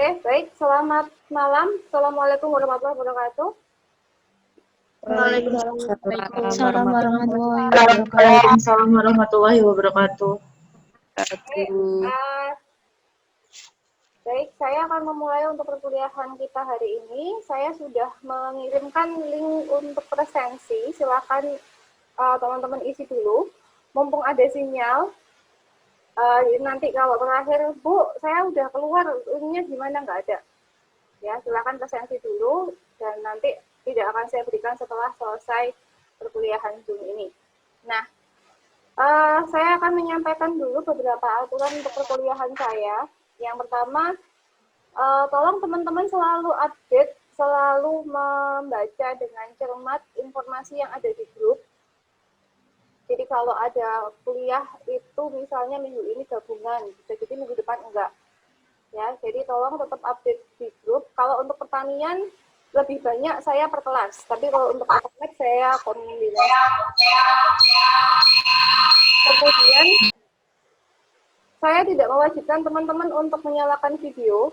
Baik. Selamat malam. Assalamualaikum warahmatullahi wabarakatuh. Waalaikumsalam warahmatullahi wabarakatuh. Waalaikumsalam warahmatullahi wabarakatuh. Baik, saya akan memulai untuk perkuliahan kita hari ini. Saya sudah mengirimkan link untuk presensi. Silakan teman-teman isi dulu. Mumpung ada sinyal. Nanti kalau terakhir, Bu, saya udah keluar, linknya gimana? Nggak ada. Ya, silakan presensi dulu dan nanti tidak akan saya berikan setelah selesai perkuliahan Zoom ini. Nah, saya akan menyampaikan dulu beberapa aturan untuk perkuliahan saya. Yang pertama, tolong teman-teman selalu update, selalu membaca dengan cermat informasi yang ada di grup. Jadi kalau ada kuliah itu misalnya minggu ini gabungan, bisa jadi minggu depan enggak. Ya, jadi tolong tetap update di grup. Kalau untuk pertanian lebih banyak saya per kelas, tapi kalau untuk akademik saya kombinasi. Kemudian saya tidak mewajibkan teman-teman untuk menyalakan video.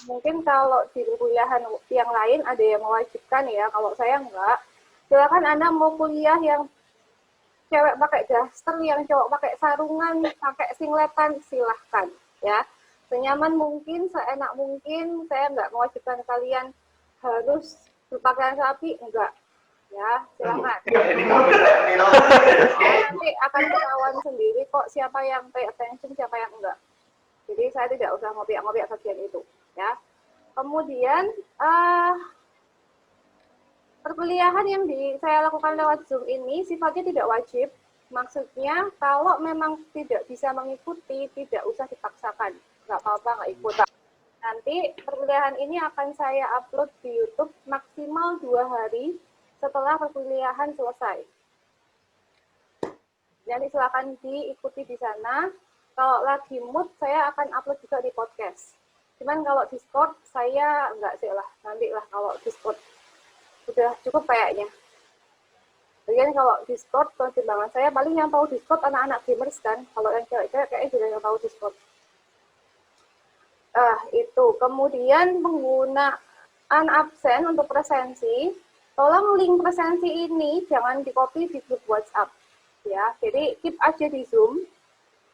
Mungkin kalau di kuliahan yang lain ada yang mewajibkan ya, kalau saya enggak. Silakan Anda mau kuliah yang cewek pakai daster, yang cowok pakai sarungan, pakai singletan, silahkan ya. Senyaman mungkin, seenak mungkin. Saya enggak mewajibkan kalian harus berpakaian rapi, enggak. Ya, silakan. Nanti akan ketahuan sendiri kok siapa yang pay attention, siapa yang enggak. Jadi saya tidak usah ngopiak-ngopiak bagian itu, ya. Kemudian perkuliahan yang saya lakukan lewat Zoom ini sifatnya tidak wajib. Maksudnya kalau memang tidak bisa mengikuti, tidak usah dipaksakan. Nggak apa-apa, nggak ikut. Nanti perkuliahan ini akan saya upload di YouTube maksimal 2 hari setelah perkuliahan selesai. Jadi silakan diikuti di sana. Kalau lagi mood, saya akan upload juga di podcast. Cuman kalau Discord, saya enggak sih lah. Nanti lah kalau Discord. Sudah cukup kayaknya. Jadi kalau Discord, pertimbangan saya paling yang tahu Discord anak-anak gamers kan. Kalau yang cewek-cewek kayaknya juga yang tahu Discord. Itu. Kemudian penggunaan absen untuk presensi. Tolong link presensi ini jangan di-copy di grup WhatsApp. Ya, jadi keep aja di Zoom.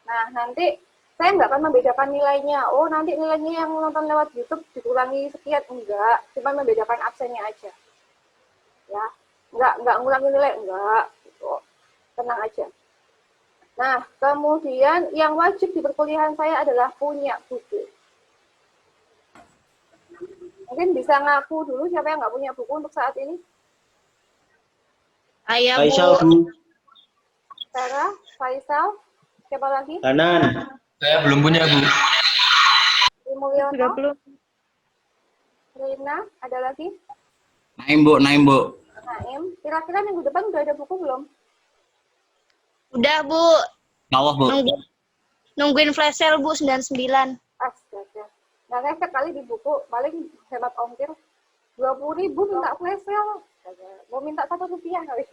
Nah, nanti saya nggak akan membedakan nilainya. Oh, nanti nilainya yang nonton lewat YouTube dikurangi sekian. Enggak, cuma membedakan absennya aja. Ya, enggak ngurangi nilai, enggak. Gitu. Tenang aja. Nah, kemudian yang wajib di perkuliahan saya adalah punya buku. Mungkin bisa ngaku dulu siapa yang nggak punya buku untuk saat ini? Saya, Bu. Sarah, Faisal, siapa lagi? Kanan. Saya belum punya, Bu. Mulyono? Sudah belum. Rina, ada lagi? Naim, Bu. Naim. Kira-kira minggu depan udah ada buku belum? Udah, Bu. Bawah, Bu. Nungguin flash sale, Bu, 99. Astaga. Nggak ngefek kali di buku, paling hemat ongkir. 20.000 minta flash sale. Mau minta Rp1 kali.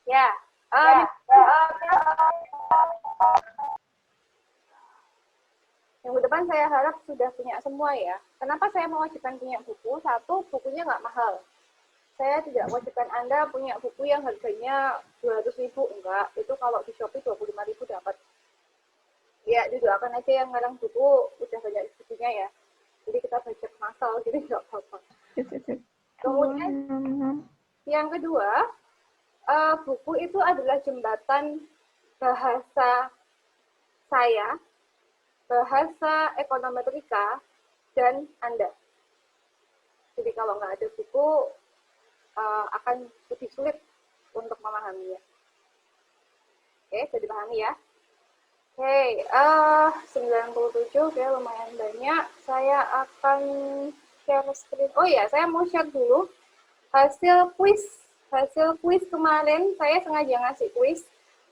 Ya. Minggu depan saya harap sudah punya semua ya. Kenapa saya mewajibkan punya buku? Satu, bukunya nggak mahal. Saya tidak mewajibkan Anda punya buku yang harganya 200.000, enggak. Itu kalau di Shopee 25.000 dapat. Ya, didoakan aja yang ngarang buku udah banyak bukunya ya. Jadi kita budget masal, jadi nggak apa-apa. Kemudian, yang kedua, buku itu adalah jembatan bahasa saya, bahasa ekonometrika, dan Anda. Jadi kalau nggak ada buku, akan lebih sulit untuk memahaminya. Oke, sudah dipahami ya? Oke, 97, oke, lumayan banyak. Saya akan share screen. Oh ya, saya mau share dulu hasil quiz kemarin. Saya sengaja ngasih quiz.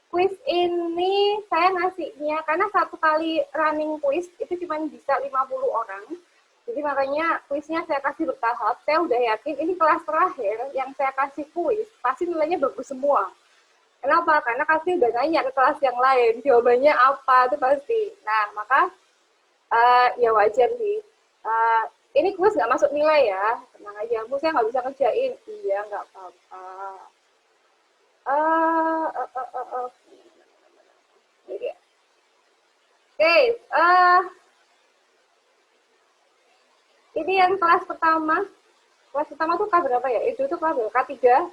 Quiz ini saya ngasihnya karena satu kali running quiz itu cuma bisa 50 orang. Jadi makanya quiznya saya kasih bertahap. Saya udah yakin ini kelas terakhir yang saya kasih quiz pasti nilainya bagus semua. Kenapa? Karena kasih udah nanya ke kelas yang lain, jawabannya apa, itu pasti. Nah, maka Ya wajar sih. Ini kuis nggak masuk nilai ya, tenang aja. Bu, saya nggak bisa kerjain. Iya, nggak apa-apa. Oke, ini yang kelas pertama. Kelas pertama tuh K berapa ya? Itu tuh kelas berapa? K3.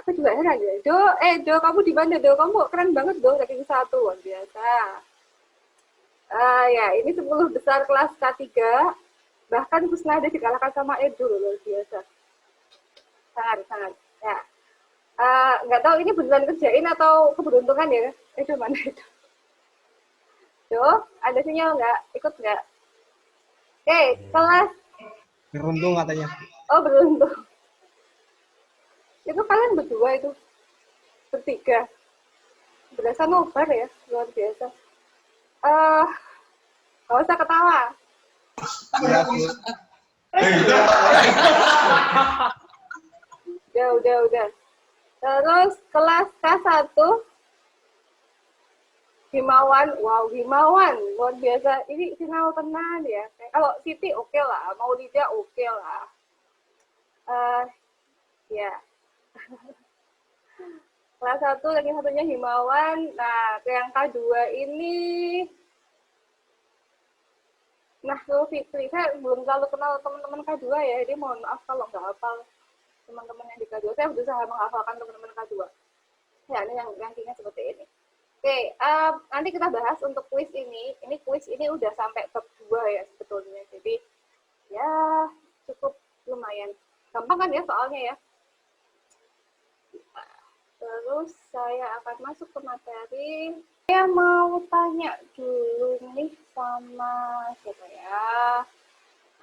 Aku juga heran ya. Do, kamu di mana, Do? Kamu keren banget, Do. Ranking 1, luar biasa. Ya, ini 10 besar kelas K3. Bahkan Kusnada dikalahkan sama Edo, luar biasa. Sangat. Ya. Nggak tahu ini beneran kerjain atau keberuntungan ya. Edo mana itu? Do, ada sinyal nggak? Ikut nggak? Oke, kelas. Beruntung katanya. Oh, beruntung. Itu kalian berdua itu. Bertiga. Berasa nobar ya, luar biasa. Nggak usah ketawa. Udah. Terus kelas K1 Himawan, wow Himawan, luar biasa. Ini final tenan ya. Kalau Siti oke lah, Maulida oke lah. Ya. Kelas 1 lagi satunya Himawan. Nah, yang K2 ini Fitri, saya belum terlalu kenal teman-teman K2 ya, jadi mohon maaf kalau nggak hafal teman-teman yang di K2. Saya berusaha menghafalkan teman-teman K2. Ya, ini yang rankingnya seperti ini. Oke, nanti kita bahas untuk kuis ini. Ini kuis ini udah sampai bab 2 ya sebetulnya. Jadi, ya cukup lumayan. Gampang kan ya soalnya ya. Terus saya akan masuk ke materi. Saya mau tanya dulu nih sama siapa ya?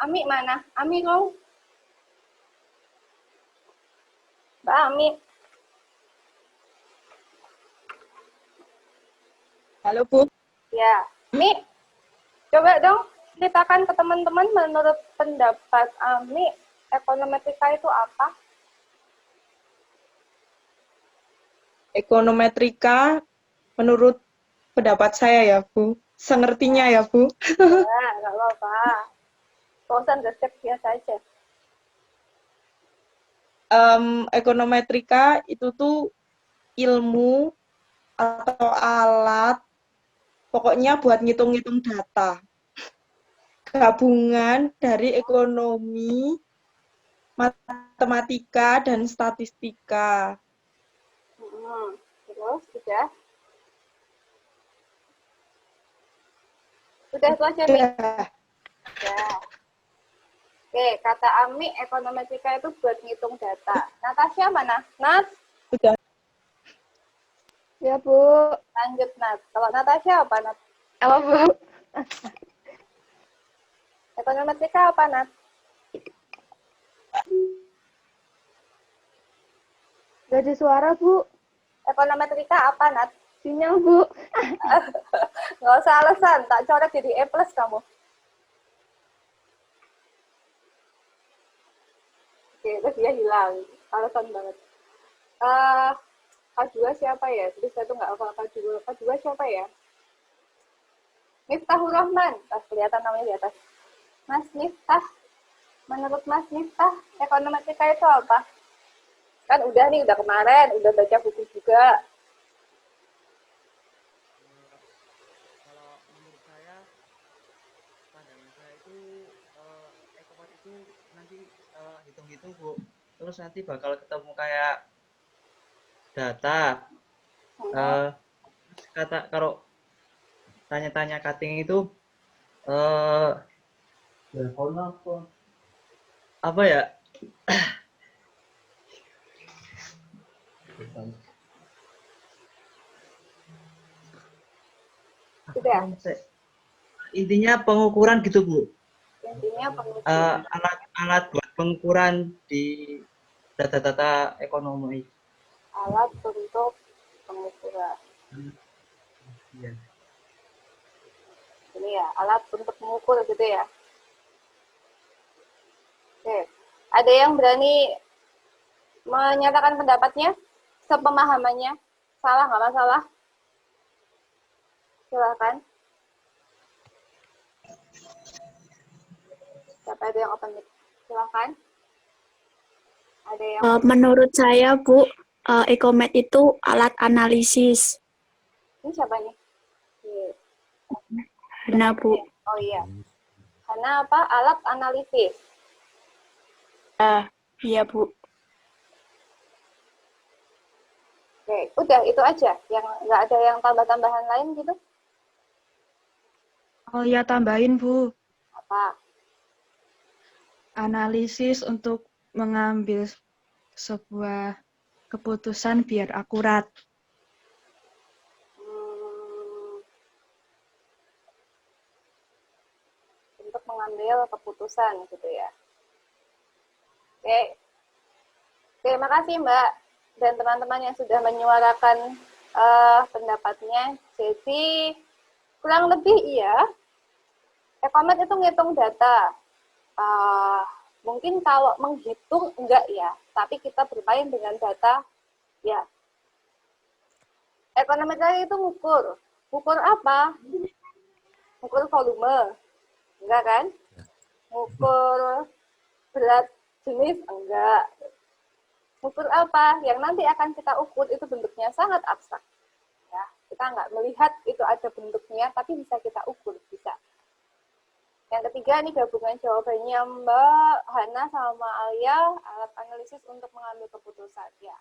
Ami mana? Ami kau? Mbak Ami. Halo, Bu. Ya, Ami. Coba dong ceritakan ke teman-teman menurut pendapat Ami, ekonometrika itu apa? Ekonometrika menurut pendapat saya ya, Bu. Sengertinya ya, Bu. Ya, nggak apa-apa. Bosan resep biasa aja. Ekonometrika itu tuh ilmu atau alat, pokoknya buat ngitung-ngitung data. Gabungan dari ekonomi, matematika, dan statistika. Terus, sudah? Sudah itu aja, Mi? Ya. Oke, kata Ami, ekonometrika itu buat ngitung data. Natasha mana? Nat? Sudah. Ya, Bu. Lanjut, Nat. Kalau Natasha apa, Nat? Apa, Bu? Ekonometrika apa, Nat? Gak ada suara, Bu. Ekonometrika apa, Nat? Sinyal, Bu. Nggak usah alasan, tak coret jadi E+ kamu. Oke, terus dia hilang. Alasan banget. K2 siapa ya? Terus saya tuh nggak hafal K2. K2 siapa ya? Miftahur Rahman. Kelihatan namanya di atas. Mas Miftah. Menurut Mas Miftah, ekonometrika itu apa? Kan udah nih, udah kemarin, udah baca buku juga. Kalau menurut saya, pandangan saya itu ekonomi itu nanti hitung-hitung, Bu. Terus nanti bakal ketemu kayak data. Kata kalau tanya-tanya cutting itu apa ya? Sudah. Intinya pengukuran gitu, Bu. Intinya pengukuran. Alat buat pengukuran di data-data ekonomi. Alat untuk pengukuran. Iya. Ini ya, alat untuk mengukur gitu ya. Oke. Ada yang berani menyatakan pendapatnya? Sepemahamannya? Salah, nggak masalah. Silakan. Siapa itu yang open mic? Silakan. Ada yang Menurut saya, Bu, Ecomed itu alat analisis. ini siapa nih? Iya. Nah, Bu. Oh iya. Karena apa? Alat analisis. Iya, Bu. Oke, udah itu aja. Yang nggak ada yang tambah-tambahan lain gitu? Oh ya, tambahin Bu. Apa? Analisis untuk mengambil sebuah keputusan biar akurat. Hmm, untuk mengambil keputusan gitu ya. Oke. Terima kasih Mbak dan teman-teman yang sudah menyuarakan pendapatnya. Jadi kurang lebih iya, Ecomed itu ngitung data. Mungkin kalau menghitung enggak ya, tapi kita bermain dengan data ya. Ekonometrika itu ngukur apa? Ngukur volume, enggak kan? Ngukur berat jenis, enggak. Ngukur apa? Yang nanti akan kita ukur itu bentuknya sangat abstrak. Ya, kita nggak melihat itu ada bentuknya, tapi bisa kita ukur, bisa. Yang ketiga, ini gabungan jawabannya Mbak Hana sama Alia, alat analisis untuk mengambil keputusan. Ya,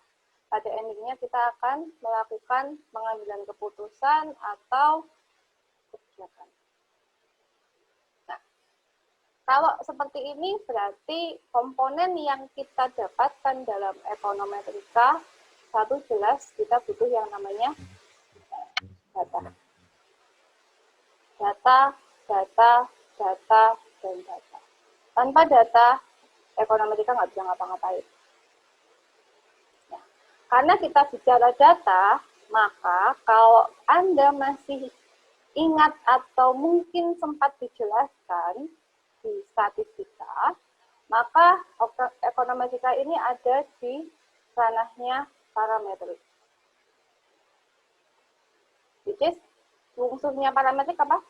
pada endingnya kita akan melakukan pengambilan keputusan atau kebijakan. Nah, kalau seperti ini berarti komponen yang kita dapatkan dalam ekonometrika, satu jelas kita butuh yang namanya data. Data, dan data. Tanpa data, ekonometrika nggak bisa ngapa-ngapain. Nah, karena kita bicara data, maka kalau Anda masih ingat atau mungkin sempat dijelaskan di statistika, maka ekonometrika ini ada di ranahnya parametrik. Which is, unsurnya parametrik apa?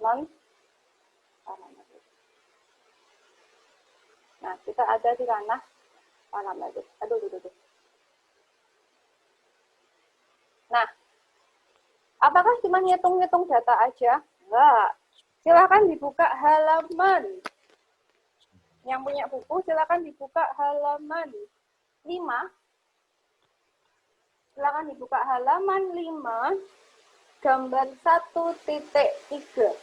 Non-parametrik. Nah, kita ada di ranah parametrik. Aduh. Nah, apakah cuma ngitung-ngitung data aja? Enggak. Silakan dibuka halaman. Yang punya buku, silakan dibuka halaman 5. Silakan dibuka halaman 5, gambar 1.3.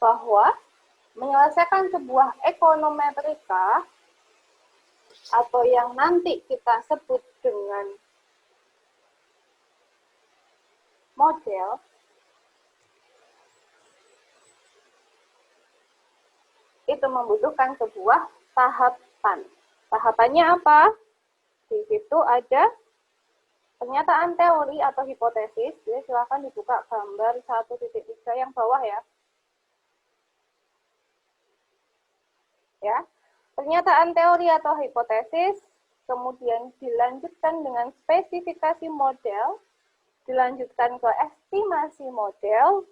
Bahwa menyelesaikan sebuah ekonometrika atau yang nanti kita sebut dengan model, itu membutuhkan sebuah tahapan. Tahapannya apa? Di situ ada pernyataan teori atau hipotesis. Jadi silakan dibuka gambar 1.3 yang bawah ya. Ya, pernyataan teori atau hipotesis, kemudian dilanjutkan dengan spesifikasi model, dilanjutkan ke estimasi model,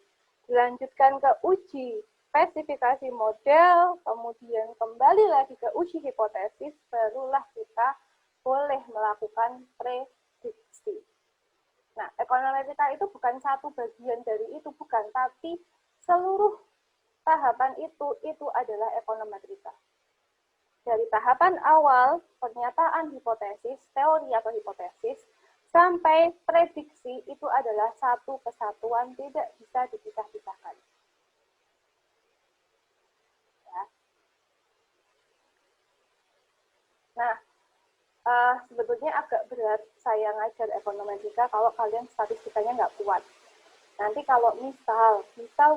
dilanjutkan ke uji spesifikasi model, kemudian kembali lagi ke uji hipotesis, barulah kita boleh melakukan prediksi. Nah, ekonometrika itu bukan satu bagian dari itu, bukan, tapi seluruh tahapan itu adalah ekonometrika. Dari tahapan awal, pernyataan hipotesis, teori atau hipotesis, sampai prediksi itu adalah satu kesatuan, tidak bisa dipisah-pisahkan. Ya. Nah, sebetulnya agak berat saya ngajar ekonometrika kalau kalian statistikanya nggak kuat. Nanti kalau misal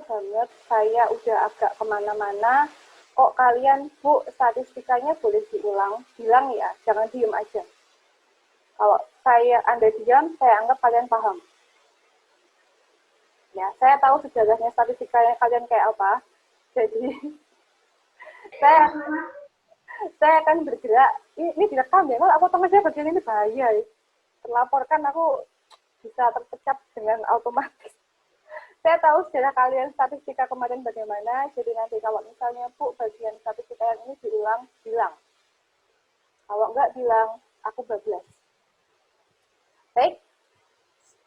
banget saya udah agak kemana-mana, kok kalian, Bu, statistikanya boleh diulang, bilang ya, jangan diem aja. Kalau Anda diam, saya anggap kalian paham. Ya, saya tahu sejarahnya statistikanya kalian kayak apa, jadi saya akan bergerak, ini direkam ya, kalau aku potong aja bagian ini bahaya ya. Terlaporkan aku bisa terpecah dengan otomatis. Saya tahu sejarah kalian statistika kemarin bagaimana, jadi nanti kalau misalnya Bu, bagian statistika yang ini diulang, bilang. Kalau enggak bilang, aku bablas. Baik,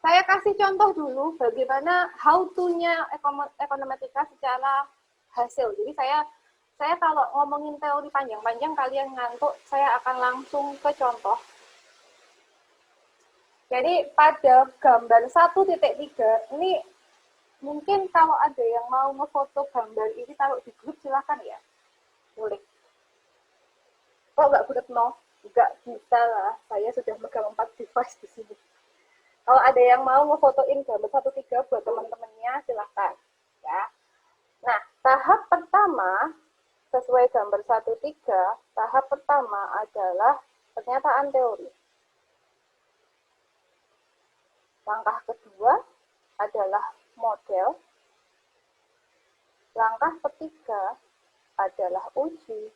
saya kasih contoh dulu bagaimana how to-nya ekonometrika secara hasil. Jadi saya kalau ngomongin teori panjang-panjang kalian ngantuk, saya akan langsung ke contoh. Jadi pada gambar 1.3 ini mungkin kalau ada yang mau ngefoto gambar ini taruh di grup silahkan ya. Boleh. Kok nggak grup no? Nggak bisa lah. Saya sudah megang 4 device di sini. Kalau ada yang mau ngefotoin gambar 1.3 buat teman-temannya silahkan. Ya. Nah, tahap pertama sesuai gambar 1.3, tahap pertama adalah pernyataan teori. Langkah kedua adalah model. Langkah ketiga adalah uji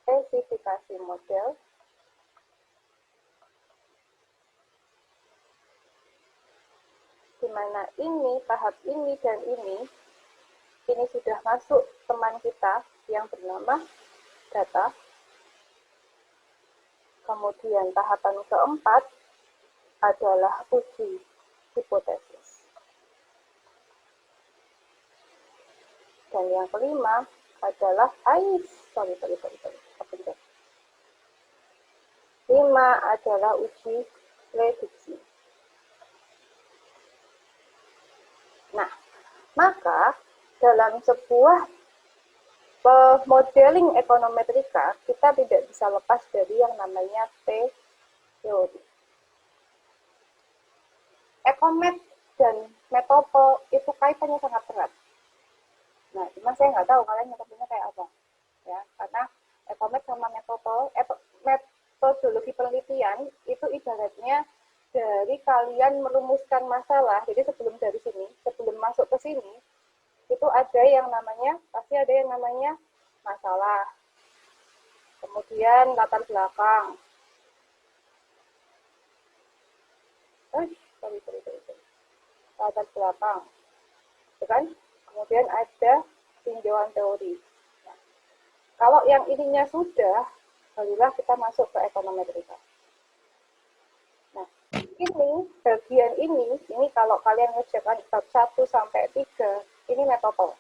spesifikasi model. Di mana ini, tahap ini dan ini sudah masuk teman kita yang bernama data. Kemudian tahapan keempat adalah uji hipotesis. Dan yang kelima adalah Lima adalah uji prediksi. Nah, maka dalam sebuah modeling ekonometrika, kita tidak bisa lepas dari yang namanya teori. Ekomet dan metode itu kaitannya sangat erat. Nah, cuma saya nggak tahu kalian metodenya kayak apa, ya, karena ekomet sama metodologi penelitian itu ibaratnya dari kalian merumuskan masalah. Jadi sebelum masuk ke sini, itu ada yang namanya masalah, kemudian latar belakang, latar belakang, itu kan? Kemudian ada tinjauan teori. Nah, kalau yang ininya sudah, barulah kita masuk ke ekonometrika. Nah, ini bagian ini kalau kalian ngerjakan bab 1 sampai 3, ini metode.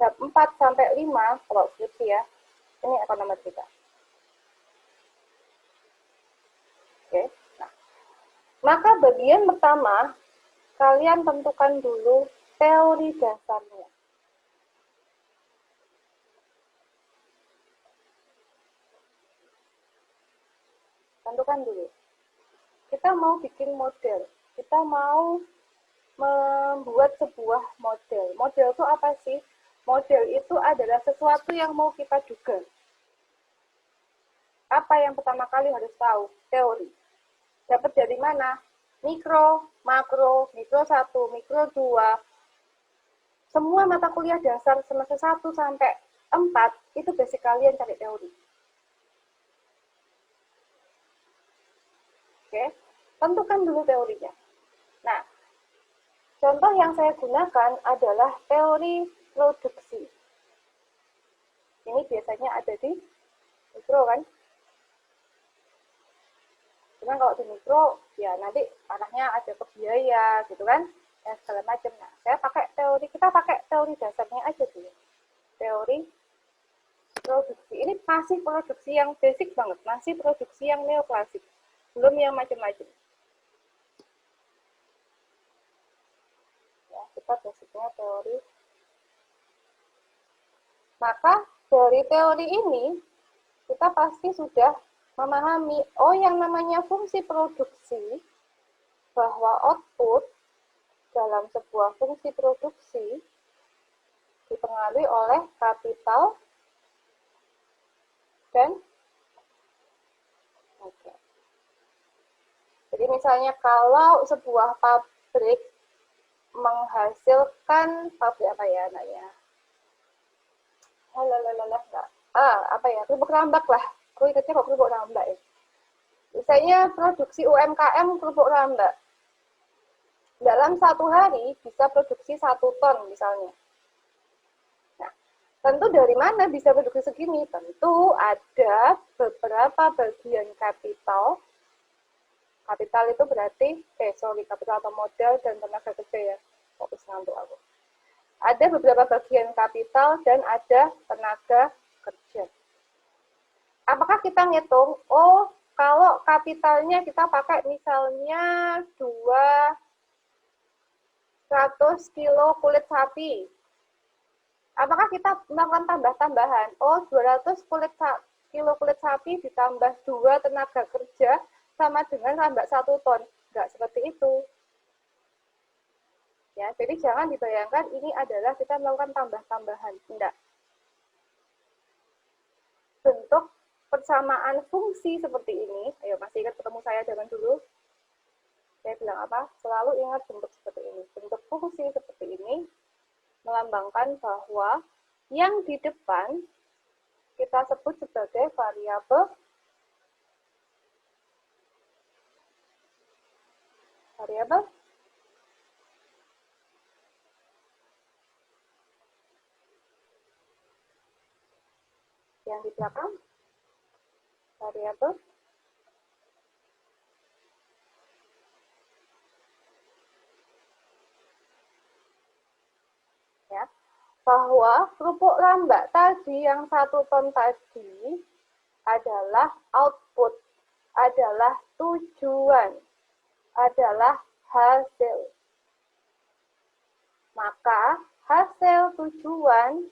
Bab 4 sampai 5, kalau skripsi ya, ini ekonometrika. Oke. Nah, maka bagian pertama, kalian tentukan dulu teori dasarnya. Tentukan dulu. Kita mau bikin model. Kita mau membuat sebuah model. Model itu apa sih? Model itu adalah sesuatu yang mau kita duga. Apa yang pertama kali harus tahu? Teori. Dapat dari mana? Mikro, makro, mikro 1, mikro 2. Semua mata kuliah dasar semester 1 sampai 4 itu basic kalian cari teori. Oke, tentukan dulu teorinya. Nah, contoh yang saya gunakan adalah teori produksi. Ini biasanya ada di mikro kan? Cuma kalau di mikro, ya nanti arahnya ada ke biaya gitu kan, dan segala macam. Nah, kita pakai teori dasarnya aja dulu. Teori produksi. Ini masih produksi yang basic banget, masih produksi yang neoklasik, belum yang macam-macam. Ya, kita basicnya teori. Maka dari teori ini, kita pasti sudah memahami, oh yang namanya fungsi produksi, bahwa output dalam sebuah fungsi produksi dipengaruhi oleh kapital dan oke. Jadi misalnya kalau sebuah pabrik menghasilkan pabrik apa ya namanya? Kerupuk rambak lah. Aku ingatnya kok kerupuk rambak ya. Misalnya produksi UMKM kerupuk rambak. dalam satu hari bisa produksi 1 ton misalnya. Nah, tentu dari mana bisa produksi segini? Tentu ada beberapa bagian kapital. Kapital itu berarti, kapital atau modal dan tenaga kerja ya. Fokus ngantuk aku. Ada beberapa bagian kapital dan ada tenaga kerja. Apakah kita ngitung, oh kalau kapitalnya kita pakai misalnya 200 kilo kulit sapi. Apakah kita melakukan tambah-tambahan? Oh 200 kilo kulit sapi ditambah 2 tenaga kerja sama dengan rambak 1 ton. Enggak seperti itu. Ya, jadi jangan dibayangkan ini adalah kita melakukan tambah-tambahan. Tidak. Bentuk persamaan fungsi seperti ini, ayo masih ingat ketemu saya zaman dulu? Saya bilang apa? Selalu ingat bentuk seperti ini. Bentuk fungsi seperti ini melambangkan bahwa yang di depan kita sebut sebagai variabel yang di belakang variabel ya, bahwa kerupuk rambak tadi yang 1 ton tadi adalah output, adalah tujuan, adalah hasil. Maka hasil tujuan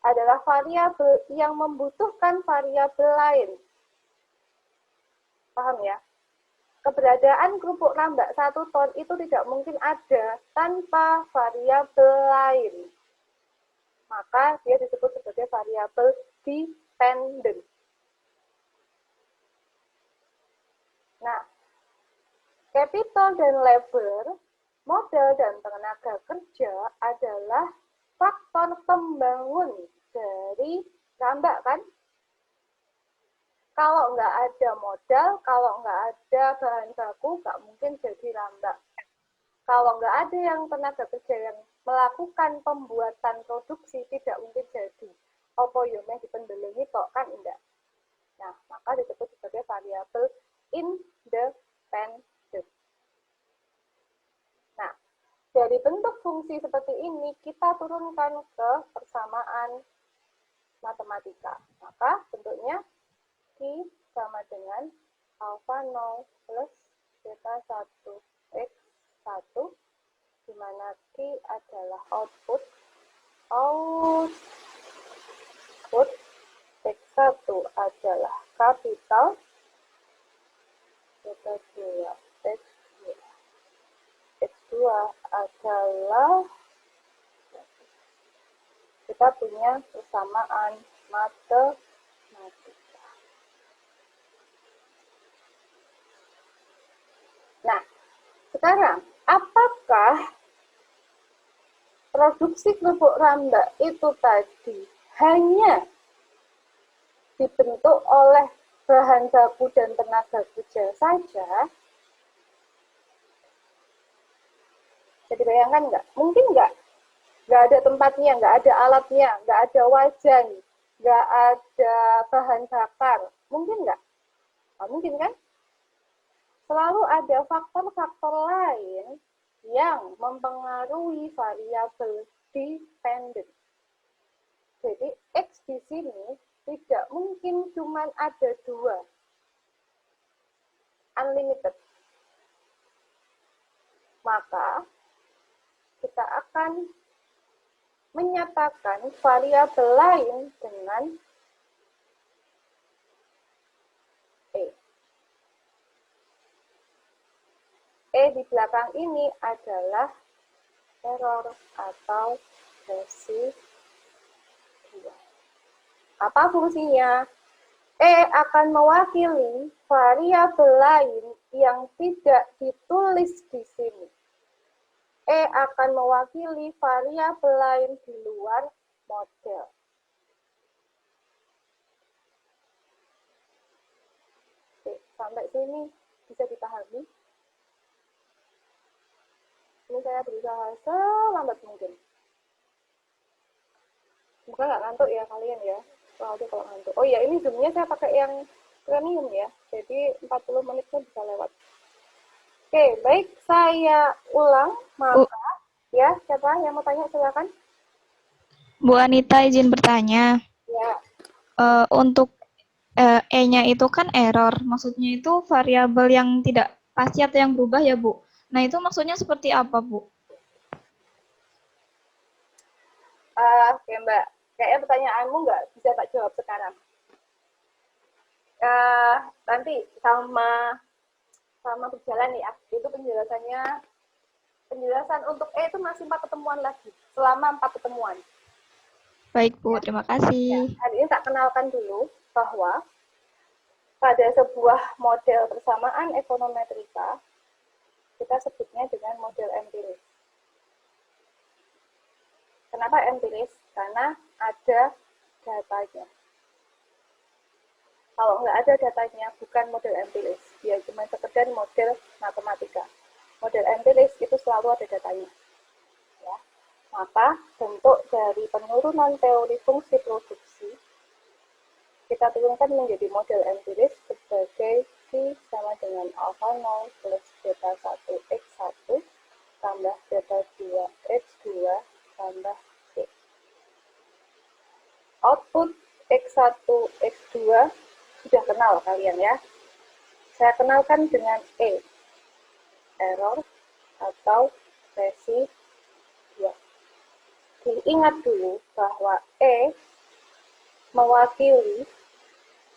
adalah variabel yang membutuhkan variabel lain. Paham ya? Keberadaan kerupuk rambak 1 ton itu tidak mungkin ada tanpa variabel lain. Maka dia disebut sebagai variabel dependent. Nah, capital dan labor, modal dan tenaga kerja adalah faktor pembangun dari rambak kan? Kalau nggak ada modal, kalau nggak ada bahan baku, nggak mungkin jadi rambak. Kalau nggak ada yang tenaga kerja yang melakukan pembuatan produksi, tidak mungkin jadi. Apa yomeh dipendelengi kok kan enggak. Nah, maka disebut sebagai variabel independent. Nah, dari bentuk fungsi seperti ini, kita turunkan ke persamaan matematika. Maka bentuknya Q sama dengan alpha 0 plus beta 1 X 1, di mana Q adalah output X1 adalah kapital, beta 2 X2 adalah, kita punya persamaan matematika. Nah, sekarang apakah produksi kerupuk rambak itu tadi hanya dibentuk oleh bahan baku dan tenaga kerja saja? Jadi bayangkan nggak? Mungkin nggak? Nggak ada tempatnya, nggak ada alatnya, nggak ada wajan, nggak ada bahan bakar. Mungkin nggak? Nah, mungkin kan? Selalu ada faktor-faktor lain yang mempengaruhi variabel dependent. Jadi X di sini tidak mungkin cuma ada 2. Unlimited. Maka kita akan menyatakan variabel lain dengan E. E di belakang ini adalah error atau residual. Apa fungsinya? E akan mewakili variabel lain yang tidak ditulis di sini. E akan mewakili variabel lain di luar model. Oke, sampai sini bisa dipahami? saya berusaha selambat mungkin. Semoga nggak ngantuk ya kalian ya. Soalnya kalau ngantuk. Oh iya, ini zoomnya saya pakai yang premium ya. Jadi 40 menitnya bisa lewat. Oke, baik. Saya ulang. Maka, ya, siapa yang mau tanya silakan. Bu Anita izin bertanya. Ya, Untuk E-nya itu kan error. Maksudnya itu variabel yang tidak pasti atau yang berubah ya, Bu. Nah, itu maksudnya seperti apa, Bu? oke Mbak. Kayaknya pertanyaanmu nggak bisa tak jawab sekarang. Nanti sama berjalan ya. Itu penjelasan untuk E itu masih 4 pertemuan lagi. Selama 4 pertemuan. Baik, Bu. Terima kasih. Hari ini tak kenalkan dulu bahwa pada sebuah model persamaan ekonometrika, kita sebutnya dengan model empiris. Kenapa empiris? Karena ada datanya. Kalau nggak ada datanya, bukan model empiris. Dia cuma sekedar model matematika. Model empiris itu selalu ada datanya. Ya. Maka bentuk dari penurunan teori fungsi produksi kita turunkan menjadi model empiris sebagai V sama dengan alpha 0 plus beta 1 X1 tambah beta 2 X2 tambah C. Output X1, X2 sudah kenal kalian ya. Saya kenalkan dengan E, error atau residual. Diingat dulu bahwa E mewakili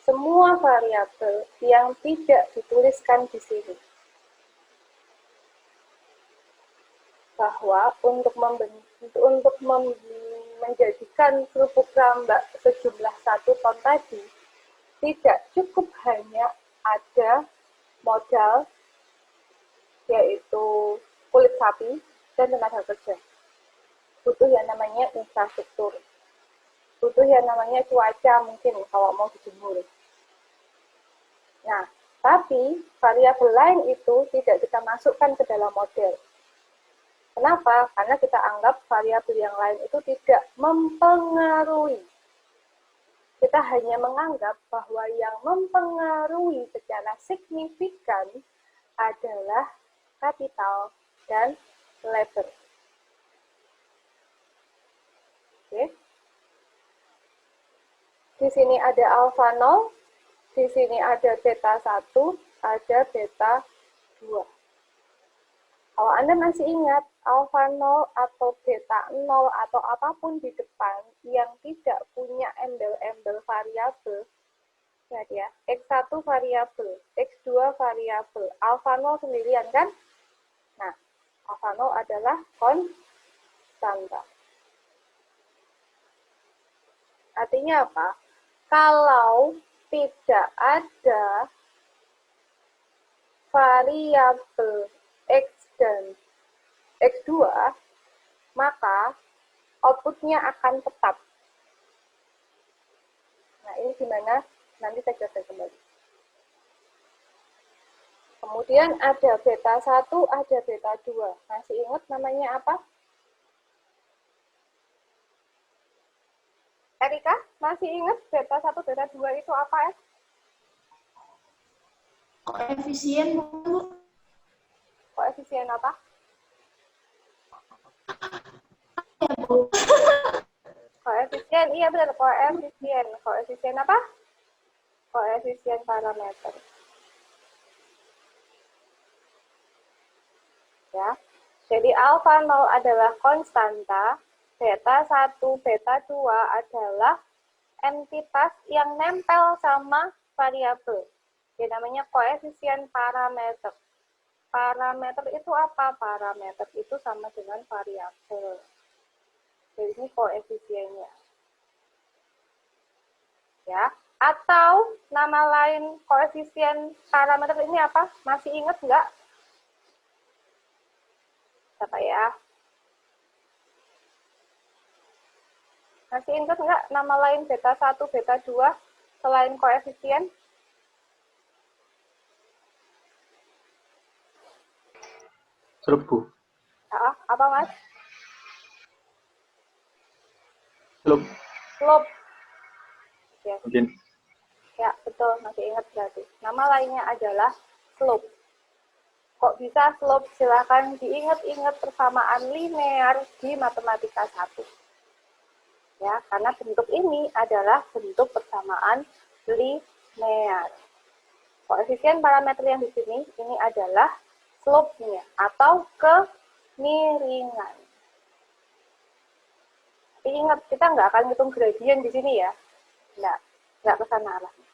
semua variabel yang tidak dituliskan di sini. Bahwa untuk menjadikan kerupuk rambak sejumlah 1 ton tadi, tidak cukup hanya ada modal, yaitu kulit sapi dan tenaga kerja. Butuh yang namanya infrastruktur. Butuh yang namanya cuaca mungkin kalau mau dijemur. Nah, tapi variabel lain itu tidak kita masukkan ke dalam model. Kenapa? Karena kita anggap variabel yang lain itu tidak mempengaruhi. Kita hanya menganggap bahwa yang mempengaruhi secara signifikan adalah kapital dan labor. Oke. Di sini ada alpha 0, di sini ada beta 1, ada beta 2. Kalau Anda masih ingat, alpha 0 atau beta 0 atau apapun di depan yang tidak punya embel-embel variabel, lihat ya, X1 variabel, X2 variabel, alpha 0 sendirian kan? Nah, alpha 0 adalah konstanta. Artinya apa? Kalau tidak ada variabel X dan X2, maka outputnya akan tetap. Nah, ini gimana? Nanti saya jelaskan kembali. Kemudian ada beta 1, ada beta 2. Masih ingat namanya apa? Erika, masih ingat beta 1, beta 2 itu apa ya? Koefisien, Bu. Koefisien apa? Ya, Bu. Koefisien, iya benar, koefisien. Koefisien apa? Koefisien parameter. Ya. Jadi alpha 0 adalah konstanta, beta 1, beta 2 adalah entitas yang nempel sama variabel. Yang namanya koefisien parameter. Parameter itu apa? Parameter itu sama dengan variabel. Jadi ini koefisiennya. Ya. Atau nama lain koefisien parameter ini apa? Masih ingat nggak? Apa ya? Masih ingat nggak nama lain beta 1, beta 2 selain koefisien? Serbu. Ya, Apa, Mas? Belum Slope. Ya, mungkin. ya, betul. Masih ingat berarti. Nama lainnya adalah slope. Kok bisa slope? Silakan diingat-ingat persamaan linear di matematika 1. Ya, karena bentuk ini adalah bentuk persamaan linear. Koefisien parameter yang di sini ini adalah slope-nya atau kemiringan. Tapi ingat, kita nggak akan hitung gradien di sini ya. Nggak ke sana arahnya.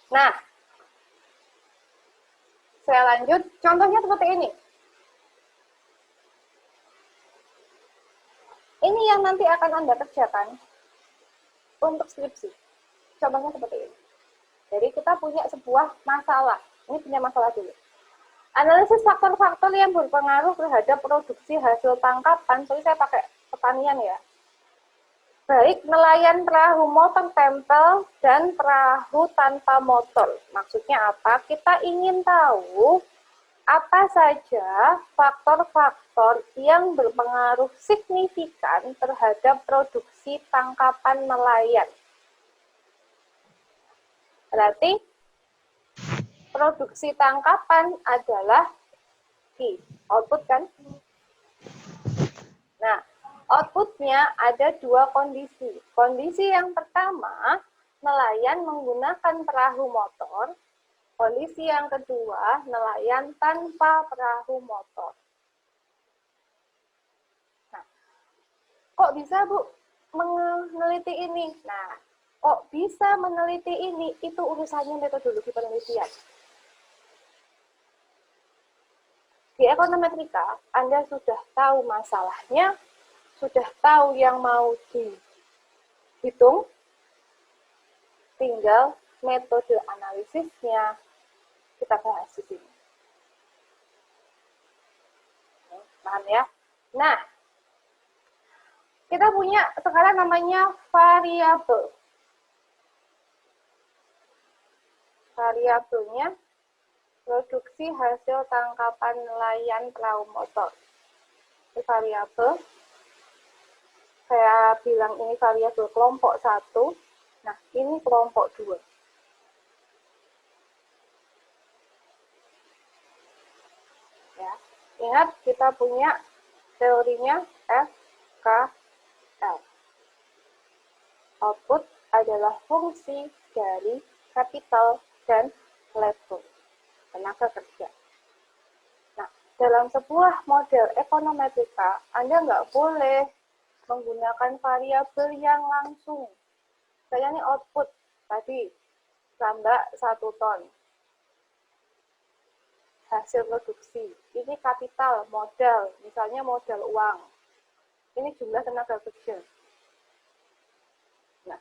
Nah, saya lanjut. Contohnya seperti ini. Ini yang nanti akan Anda kerjakan untuk skripsi. Contohnya seperti ini. Jadi kita punya sebuah masalah. Ini punya masalah dulu. Analisis faktor-faktor yang berpengaruh terhadap produksi hasil tangkapan. Sorry, saya pakai pertanian ya. Baik nelayan perahu motor tempel dan perahu tanpa motor. Maksudnya apa? Kita ingin tahu apa saja faktor-faktor yang berpengaruh signifikan terhadap produksi tangkapan nelayan. Berarti produksi tangkapan adalah output kan? Nah, outputnya ada dua kondisi. Kondisi yang pertama, nelayan menggunakan perahu motor. Kondisi yang kedua, nelayan tanpa perahu motor. Nah, kok bisa Bu meneliti ini? Nah, kok bisa meneliti ini? Itu urusannya metodologi penelitian. Di ekonometrika, Anda sudah tahu masalahnya, sudah tahu yang mau dihitung, tinggal metode analisisnya kita bahas di sini. Paham ya? Nah, kita punya sekarang namanya variabel. Variabelnya produksi hasil tangkapan nelayan perahu motor. Ini variabel. Saya bilang ini variabel kelompok 1. Nah, ini kelompok 2. Ya. Ingat, kita punya teorinya FKL. Output adalah fungsi dari kapital dan level tenaga kerja. Nah, dalam sebuah model ekonometrika, Anda nggak boleh menggunakan variabel yang langsung. Saya ini output tadi, tambah 1 ton. Hasil produksi. Ini kapital, modal. Misalnya modal uang. Ini jumlah tenaga kerja. Nah,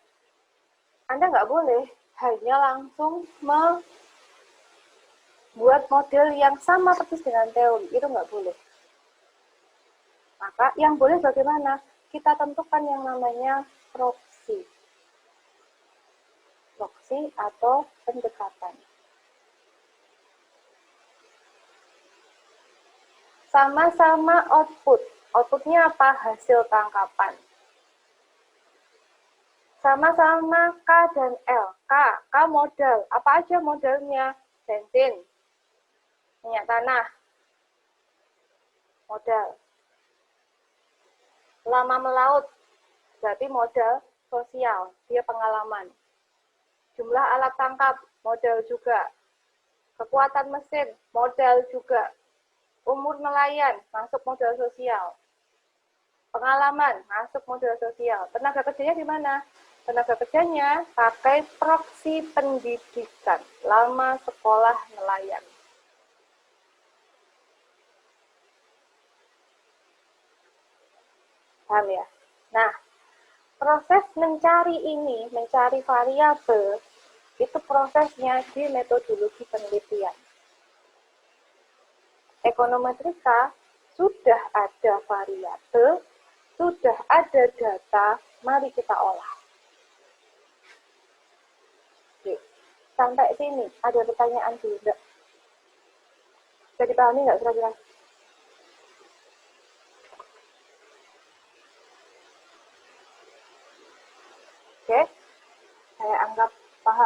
Anda nggak boleh hanya langsung membuat model yang sama persis dengan teori. Itu nggak boleh. Maka yang boleh bagaimana? Kita tentukan yang namanya proksi. Proksi atau pendekatan. Sama-sama output. Outputnya apa? Hasil tangkapan. Sama-sama K dan L. K modal. Apa aja modalnya? Bensin, minyak tanah, modal. Lama melaut, berarti modal sosial, dia pengalaman. Jumlah alat tangkap, modal juga. Kekuatan mesin, modal juga. Umur nelayan, masuk modal sosial. Pengalaman, masuk modal sosial. Tenaga kerjanya di mana? Tenaga kerjanya pakai proksi pendidikan, lama sekolah nelayan. Paham ya? Nah, proses mencari ini, mencari variabel, itu prosesnya di metodologi penelitian. Ekonometrika sudah ada variabel, sudah ada data, mari kita olah. Oke, sampai sini ada pertanyaan dulu, enggak? Bisa dipahami nggak kira-kira?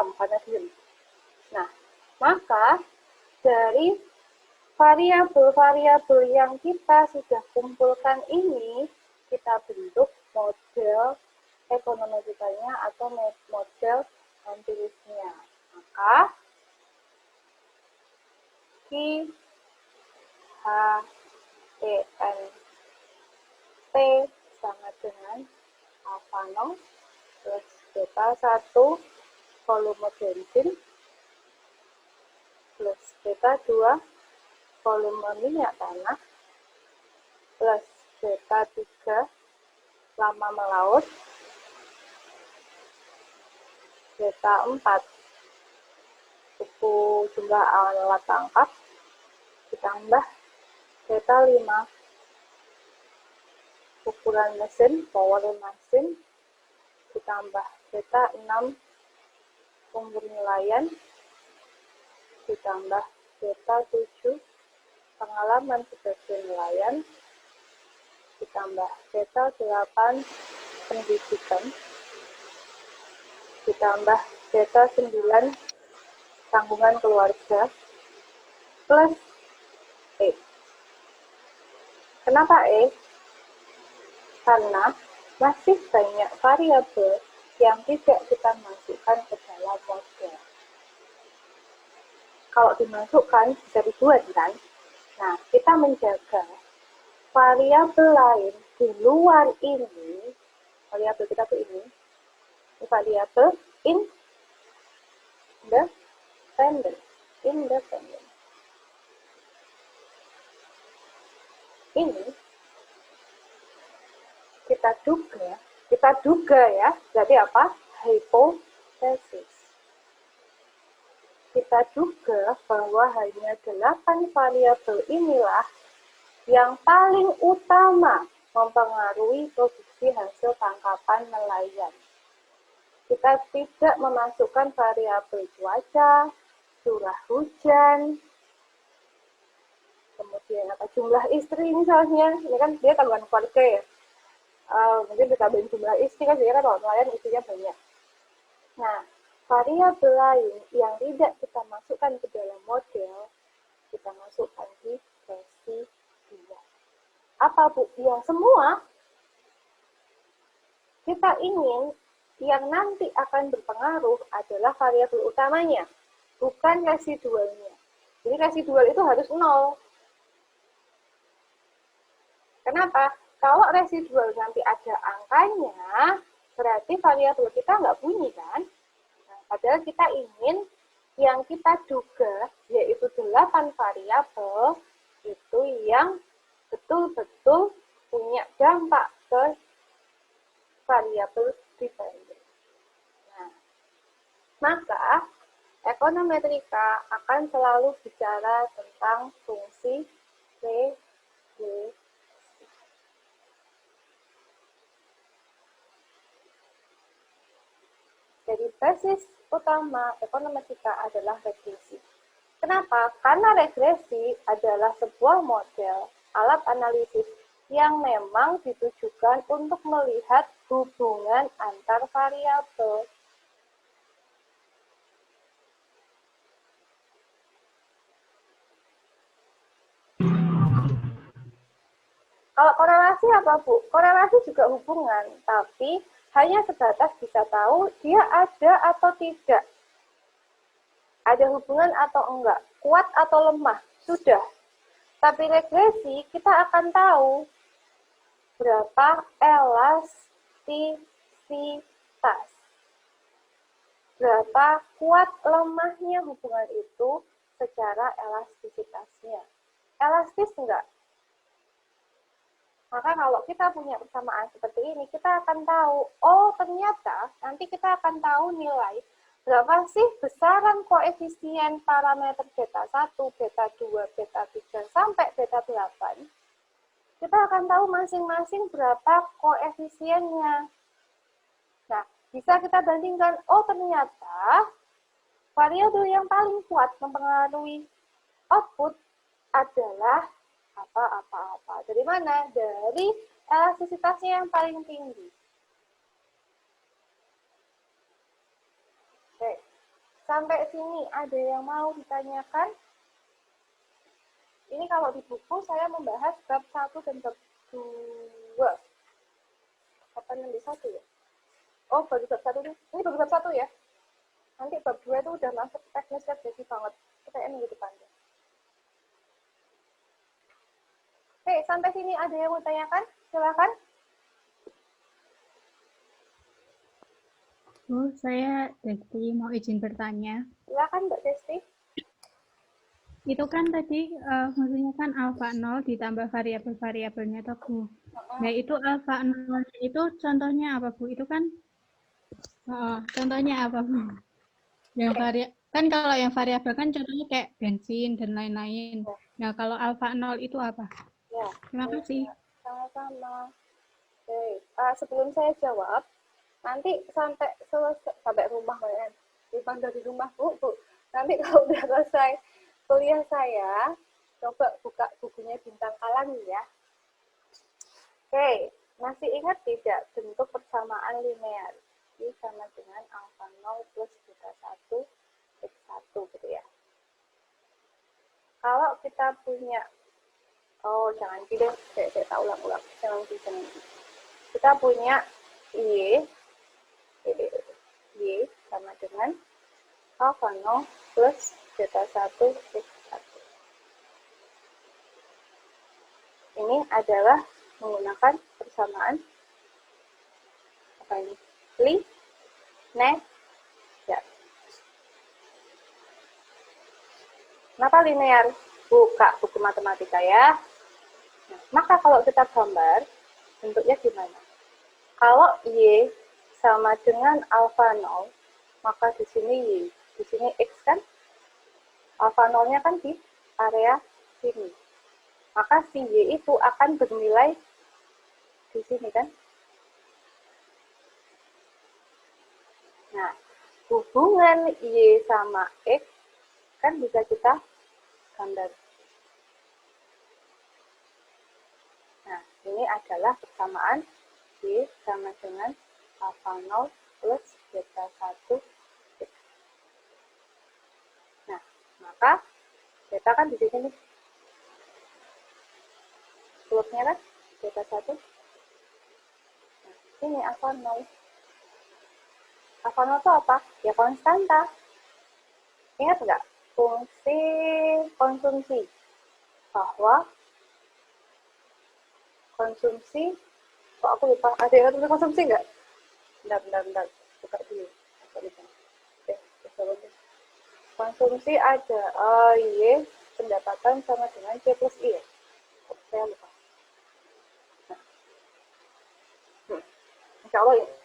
hitam karena diem. Nah, maka dari variabel-variabel yang kita sudah kumpulkan ini, kita bentuk model ekonometrikanya atau model empirisnya. Maka Q, H, E, N, T sama dengan alfa 0 plus beta 1 volume bensin plus beta 2 volume minyak tanah plus beta 3 lama melaut, beta 4 suku jumlah alat tangkap, ditambah beta 5 ukuran mesin, power mesin, ditambah beta 6 pemurnilaian, ditambah beta 7 pengalaman sebagai nelayan, ditambah beta 8 pendidikan, ditambah beta 9 tanggungan keluarga, plus E. Kenapa E? Karena masih banyak variabel yang tidak kita masukkan ke dalam model. Kalau dimasukkan bisa dibuat kan? Nah, kita menjaga variabel lain di luar ini, variabel kita tuh ini variabel independent. Ini kita duga ya, berarti apa? Hipotesis. Kita duga bahwa hanya 8 variabel inilah yang paling utama mempengaruhi produksi hasil tangkapan nelayan. Kita tidak memasukkan variabel cuaca, curah hujan, kemudian apa jumlah istri misalnya, ini kan dia tanggungan keluarga ya. Mungkin ditambahin jumlah istri kan, jadi kan kalau nelayan istrinya banyak. Nah, variabel lain yang tidak kita masukkan ke dalam model, kita masukkan di versi 2. Apa Bu? Yang semua kita ingin yang nanti akan berpengaruh adalah variabel utamanya, bukan residualnya. Jadi residual itu harus 0. Kenapa? Kalau residual nanti ada angkanya, berarti variabel kita nggak bunyi kan? Nah, padahal kita ingin yang kita duga, yaitu 8 variabel, itu yang betul-betul punya dampak ke variabel dependent. Nah, maka ekonometrika akan selalu bicara tentang fungsi regresi. Jadi basis utama ekonometrika adalah regresi. Kenapa? Karena regresi adalah sebuah model alat analisis yang memang ditujukan untuk melihat hubungan antar variabel. Kalau korelasi apa, Bu? Korelasi juga hubungan, tapi hanya sebatas bisa tahu dia ada atau tidak. Ada hubungan atau enggak, kuat atau lemah, sudah. Tapi regresi kita akan tahu berapa elastisitas. Berapa kuat lemahnya hubungan itu secara elastisitasnya. Elastis enggak? Maka kalau kita punya persamaan seperti ini, kita akan tahu, oh ternyata nanti kita akan tahu nilai berapa sih besaran koefisien parameter beta 1, beta 2, beta 3, sampai beta 8. Kita akan tahu masing-masing berapa koefisiennya. Nah, bisa kita bandingkan, oh ternyata variabel yang paling kuat mempengaruhi output adalah apa-apa. Dari mana? Dari elastisitasnya yang paling tinggi. Oke. Sampai sini ada yang mau ditanyakan? Ini kalau di buku saya membahas bab 1 dan bab 2. Apa yang di 1 ya? Oh, baru bab 1 nih. Ini baru bab 1 ya? Nanti bab 2 itu udah masuk teknisnya jadi banget. Kita minggu depan. Oke, sampai sini ada yang mau tanyakan? Silakan. Bu, saya Desti mau izin bertanya. Silakan Mbak Desti. Itu kan tadi maksudnya kan alfa 0 ditambah variabel-variabelnya toh, Bu. Nah, itu alfa 0 itu contohnya apa, Bu? Itu kan contohnya apa, Bu? Yang kan kalau yang variabel kan contohnya kayak bensin dan lain-lain. Nah, kalau alfa 0 itu apa? Ya. Terima kasih. Sama-sama. Oke, sebelum saya jawab, nanti sampai rumah kalian. Bukan dari rumah, Bu. Nanti kalau udah selesai kuliah saya, coba buka bukunya Bintang Kalang ya. Oke, masih ingat tidak bentuk persamaan linear? Ini sama dengan alfa 0 plus beta 1 x 1 gitu ya. Kalau kita punya, jangan tidak, saya tak ulang-ulang, jangan. Kita punya Y sama dengan alfa 0 plus beta 1 x 1. Ini adalah menggunakan persamaan apa ini? Linear. Kenapa linear? Buka buku matematika ya. Nah, maka kalau kita gambar, bentuknya gimana? Kalau Y sama dengan alfa 0, maka di sini Y, di sini X kan? Alfa 0-nya kan di area sini. Maka si Y itu akan bernilai di sini kan? Nah, hubungan Y sama X kan bisa kita gambar. Nah, ini adalah persamaan Y sama dengan alfa 0 plus beta 1 X. Nah, maka beta kan di sini nih. Slopnya kan beta 1. Nah, ini alfa 0. Alfa 0 itu apa? Ya konstanta. Ingat nggak? Fungsi konsumsi. Bahwa konsumsi, kok aku lupa, ada yang tulis konsumsi nggak? Bentar. Buka dulu. Konsumsi ada Y pendapatan sama dengan C plus I ya? Saya lupa.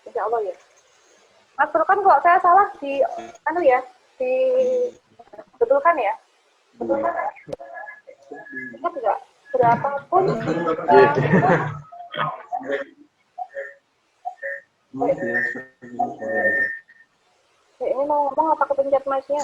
Insya Allah ya. Mas kan kalau saya salah di betulkan ya. Betulkan ya. Ingat nggak? Berapapun ini mau ngomong apa kepencet mic-nya?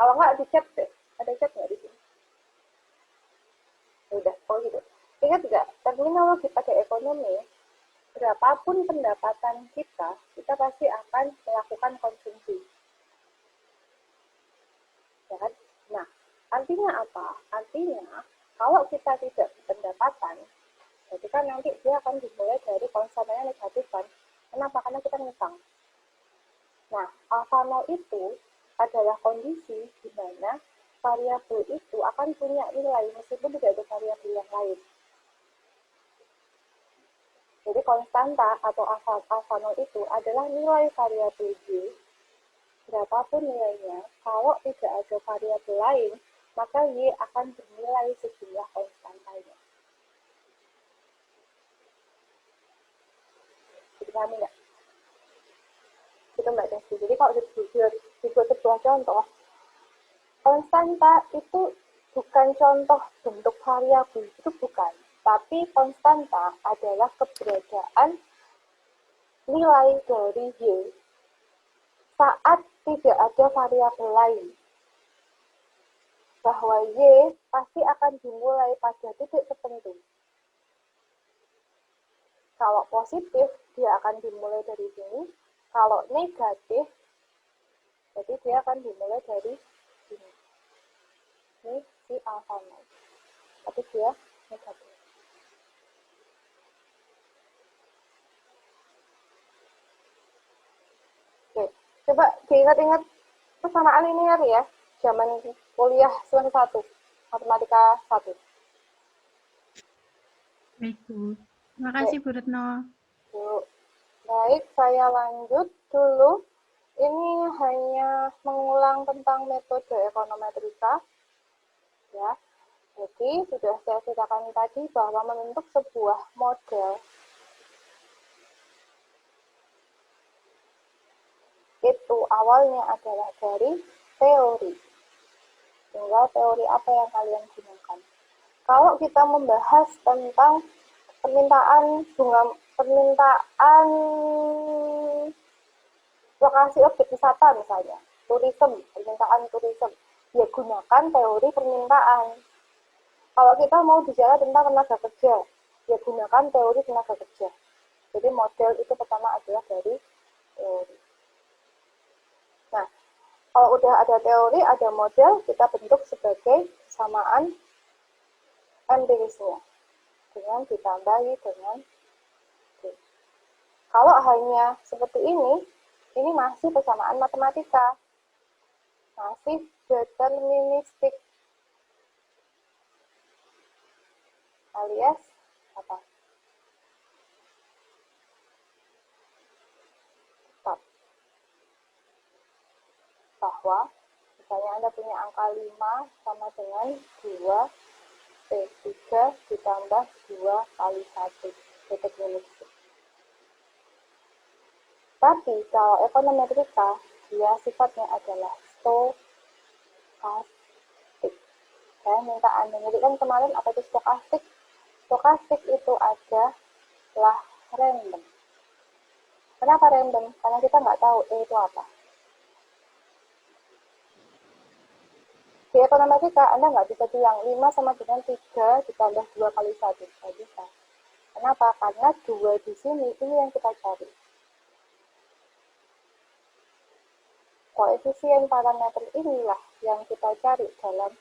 Kalau nggak di chat deh, ada chat nggak di sini? Udah, gitu. Ingat nggak? Terminologi pada ekonomi, berapapun pendapatan kita pasti akan melakukan konsumsi. Ya kan? Nah, artinya apa? Artinya kalau kita tidak pendapatan, jadi kan nanti dia akan dimulai dari konstantannya negatif kan? Kenapa? Karena kita ngutang. Nah, alfa 0 itu adalah kondisi di mana variabel itu akan punya nilai meskipun tidak ada variabel yang lain. Jadi konstanta atau alfa 0 itu adalah nilai variabel Y, berapapun nilainya, kalau tidak ada variabel lain, maka Y akan bernilai sejumlah konstantanya. Dipahami nggak? Itu Mbak Desi. Jadi kalau dibuat sebuah contoh, konstanta itu bukan contoh bentuk variabel, itu bukan. Tapi konstanta adalah keberadaan nilai dari Y saat tidak ada variabel lain. Bahwa Y pasti akan dimulai pada titik tertentu. Kalau positif, dia akan dimulai dari sini. Kalau negatif, jadi dia akan dimulai dari sini. Ini si alpha 0. Tapi dia negatif. Oke, coba diingat-ingat persamaan linear ya. Zaman kuliah semester 1, matematika 1. Baik, Bu. Terima kasih, Bu Retno. Yuk. Baik, saya lanjut dulu. Ini hanya mengulang tentang metode ekonometrika. Ya. Jadi, sudah saya ceritakan tadi bahwa membentuk sebuah model itu awalnya adalah dari teori. Tinggal teori apa yang kalian gunakan. Kalau kita membahas tentang permintaan lokasi objek wisata misalnya, permintaan turisme, ya gunakan teori permintaan. Kalau kita mau bicara tentang tenaga kerja, ya gunakan teori tenaga kerja. Jadi model itu pertama adalah dari teori. Nah, kalau udah ada teori, ada model, kita bentuk sebagai kesamaan empirisnya. Dengan ditambahi dengan D. Kalau hanya seperti ini masih persamaan matematika. Masih deterministik. Alias apa? Tetap. Bahwa misalnya Anda punya angka 5 sama dengan 2 P3 ditambah 2 kali 1 deterministik. Tapi kalau ekonometrika, dia sifatnya adalah stokastik. Saya minta Anda kan kemarin apa itu stokastik? Stokastik itu adalah random. Kenapa random? Karena kita nggak tahu itu apa. Di ekonometrika, Anda nggak bisa bilang 5 sama dengan 3 ditambah 2 kali 1. Nggak bisa. Kenapa? Karena 2 di sini, ini yang kita cari. Koefisien parameter inilah yang kita cari dalam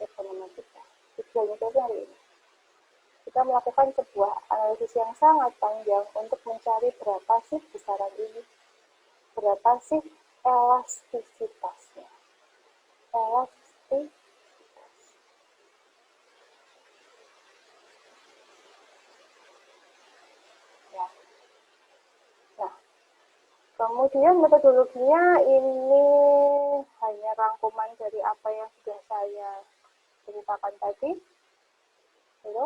ekonometrika. Tujuannya itu hari ini. Kita melakukan sebuah analisis yang sangat panjang untuk mencari berapa sih besaran ini. Berapa sih elastisitasnya. Ya. Nah, kemudian metodologinya ini hanya rangkuman dari apa yang sudah saya ceritakan tadi. Gitu.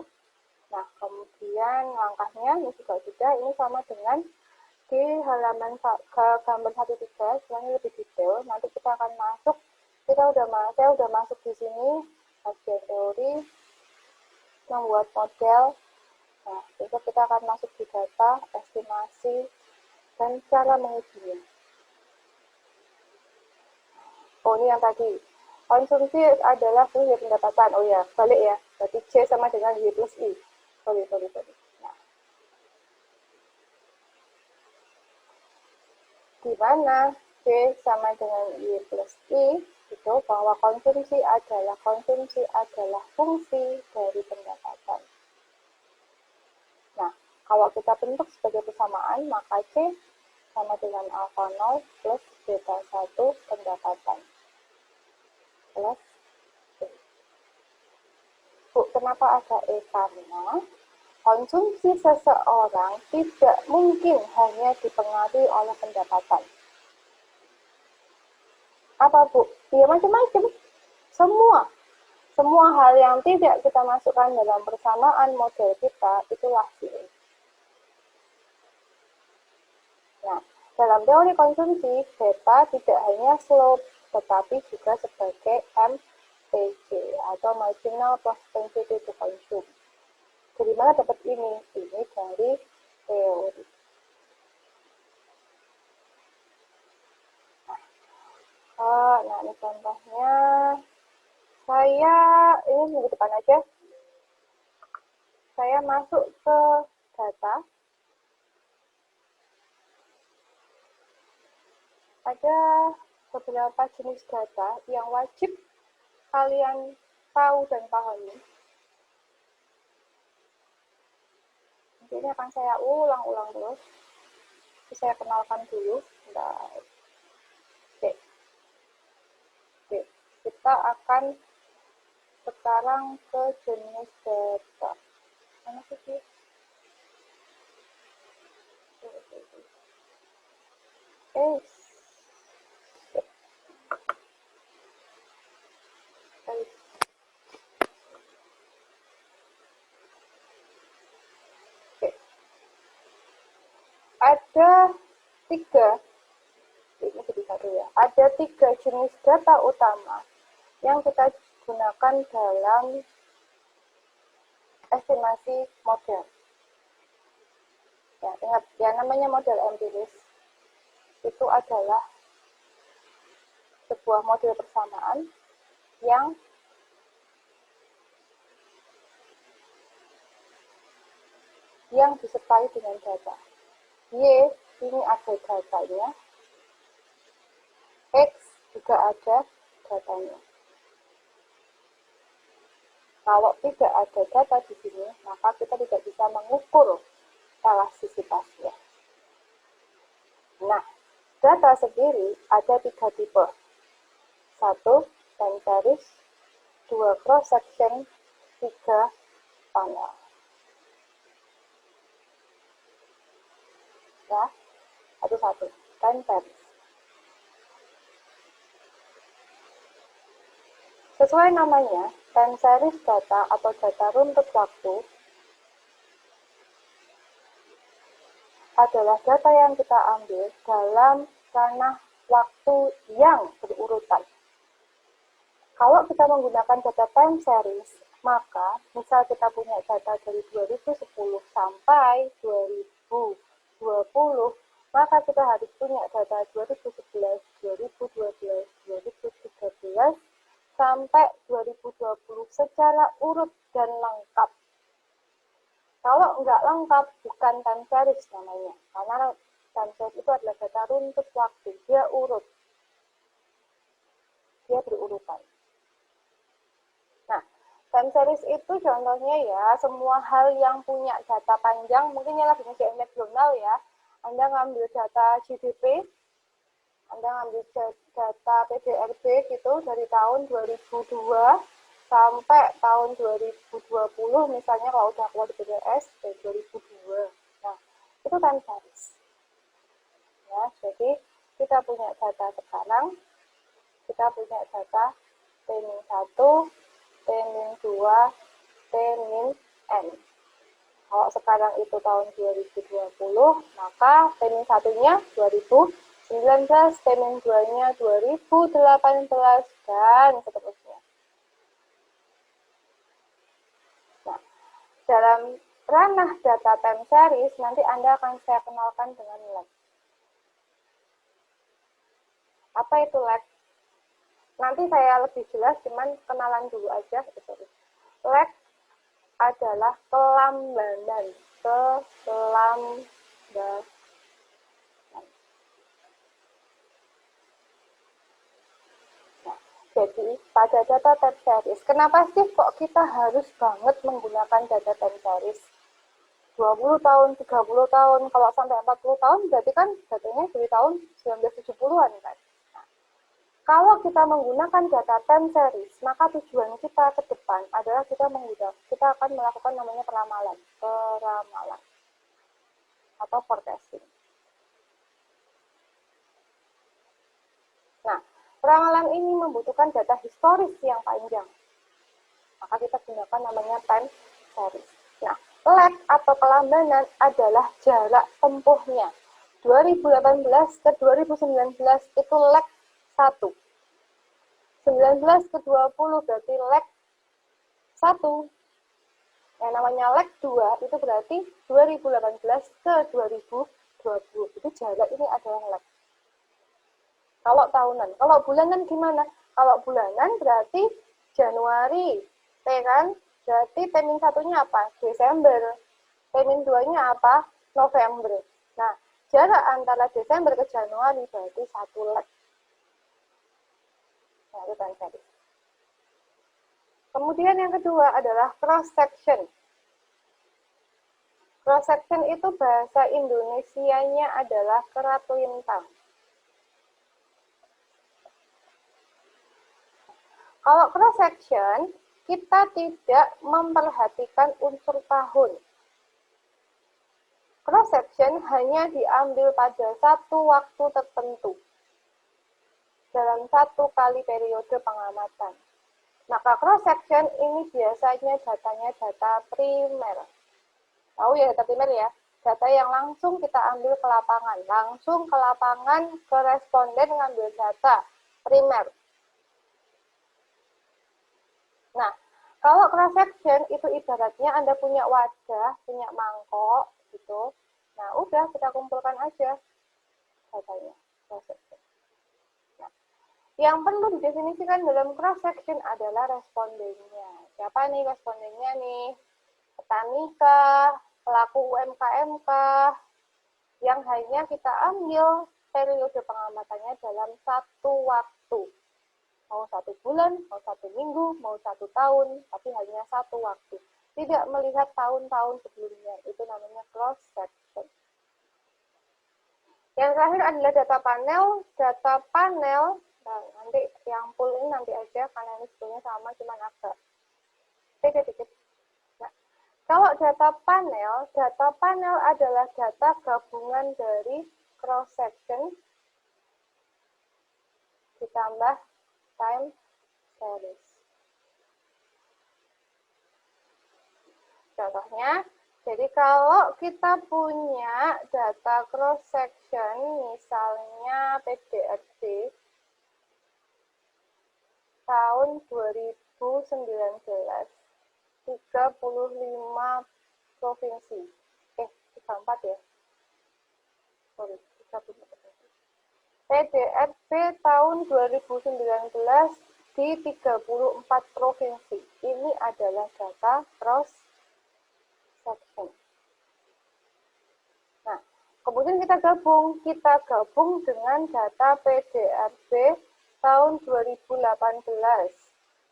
Nah, kemudian langkahnya ini juga sudah, ini sama dengan di halaman ke gambar 13, sebenarnya lebih detail. Nanti kita akan masuk. Saya udah masuk di sini, bagian teori, membuat model. Nah, besok kita akan masuk di data, estimasi, dan cara mengujinya. Oh, ini yang tadi. Konsumsi adalah fungsi pendapatan. Oh ya, balik ya. Berarti C sama dengan Y plus I. Sorry. Nah. Di mana C sama dengan Y plus I, itu bahwa konsumsi adalah fungsi dari pendapatan. Nah, kalau kita bentuk sebagai persamaan, maka C sama dengan alpha 0 plus beta 1 pendapatan. Plus E. Bu, kenapa ada E? Karena konsumsi seseorang tidak mungkin hanya dipengaruhi oleh pendapatan. Apa, Bu? Ya macam-macam. Semua hal yang tidak kita masukkan dalam persamaan model kita, itulah sini. Nah, dalam teori konsumsi, beta tidak hanya slope, tetapi juga sebagai MPC, atau marginal propensity to consume. Dari mana dapat ini? Ini dari teori. Saya masuk ke data. Ada beberapa jenis data yang wajib kalian tahu dan pahami. Ini akan saya ulang-ulang terus. Saya kenalkan dulu. Oke. Kita akan sekarang ke jenis data. Mana sih? Ada tiga, ini jadi satu ya. Ada tiga jenis data utama yang kita gunakan dalam estimasi model. Ya, ingat, ya namanya model empiris itu adalah sebuah model persamaan yang disertai dengan data. Y, ini ada datanya. X juga ada datanya. Kalau tidak ada data di sini, maka kita tidak bisa mengukur elastisitasnya. Nah, data sendiri ada tiga tipe. Satu, time series. Dua, cross section. Tiga, panel. Ya, satu-satu. Time series. Sesuai namanya, time series data atau data runtut waktu adalah data yang kita ambil dalam ranah waktu yang berurutan. Kalau kita menggunakan data time series, maka misal kita punya data dari 2010 sampai 2020, maka kita harus punya data 2011, 2012, 2013, sampai 2020 secara urut dan lengkap. Kalau nggak lengkap, bukan time series namanya. Karena time series itu adalah data runtut waktu. Dia urut. Dia berurutan. Nah, time series itu contohnya ya, semua hal yang punya data panjang, mungkin yang lagi ngerjain jurnal ya, Anda ngambil data GDP, Anda ngambil data PDRB gitu dari tahun 2002 sampai tahun 2020, misalnya kalau udah keluar di BPS dari 2002. Nah, itu time series. Ya, jadi kita punya data sekarang, kita punya data T-1, T-2, T-N. Kalau sekarang itu tahun 2020, maka T-1-nya 2019, T-2-nya 2018, dan seterusnya. Nah, dalam ranah data time series, nanti Anda akan saya kenalkan dengan lag. Apa itu lag? Nanti saya lebih jelas, cuman kenalan dulu aja. Lag adalah kelambanan. Jadi, pada data time series, kenapa sih kok kita harus banget menggunakan data time series? 20 tahun, 30 tahun, kalau sampai 40 tahun, berarti kan datanya dari tahun 1970-an kan? Nah, kalau kita menggunakan data time series, maka tujuan kita ke depan adalah kita akan melakukan namanya peramalan atau forecasting. Nah, peramalan ini membutuhkan data historis yang panjang. Maka kita gunakan namanya time series. Nah, lag atau kelambanan adalah jarak tempuhnya. 2018 ke 2019 itu lag 1. 19 ke 20 berarti lag 1. Yang namanya lag 2 itu berarti 2018 ke 2020. Itu jarak ini adalah lag. Kalau tahunan, kalau bulanan gimana? Kalau bulanan berarti Januari T kan, Berarti T-1-nya apa? Desember. T-2-nya apa? November. Nah, jarak antara Desember ke Januari berarti 1 leg. Nah, itu time series. Kemudian yang kedua adalah cross section. Cross section itu bahasa Indonesianya adalah kerat lintang. Kalau cross section, kita tidak memperhatikan unsur tahun. Cross section hanya diambil pada satu waktu tertentu dalam satu kali periode pengamatan. Maka cross section ini biasanya datanya data primer. Tahu ya data primer ya? Data yang langsung kita ambil ke lapangan. Langsung ke lapangan, ke responden ngambil data primer. Nah, kalau cross section itu ibaratnya Anda punya wadah, punya mangkok, gitu. Nah, udah kita kumpulkan aja datanya. Cross section. Nah, yang perlu didefinisikan dalam cross section adalah respondennya. Siapa nih respondennya nih? Petani kah? Pelaku UMKM kah? Yang hanya kita ambil periode pengamatannya dalam satu waktu. Mau 1 bulan, mau 1 minggu, mau 1 tahun, tapi hanya satu waktu. Tidak melihat tahun-tahun sebelumnya. Itu namanya cross section. Yang terakhir adalah data panel. Data panel, nah, nanti yang full ini nanti aja, karena ini sebetulnya sama, cuma agak dikit-dikit. Nah, kalau data panel adalah data gabungan dari cross section ditambah time series. Contohnya, jadi kalau kita punya data cross section, misalnya PDRB tahun 2019, 35 provinsi. 34 ya. Sorry, 34 provinsi. PDRB tahun 2019 di 34 provinsi. Ini adalah data cross section. Nah, kemudian kita gabung dengan data PDRB tahun 2018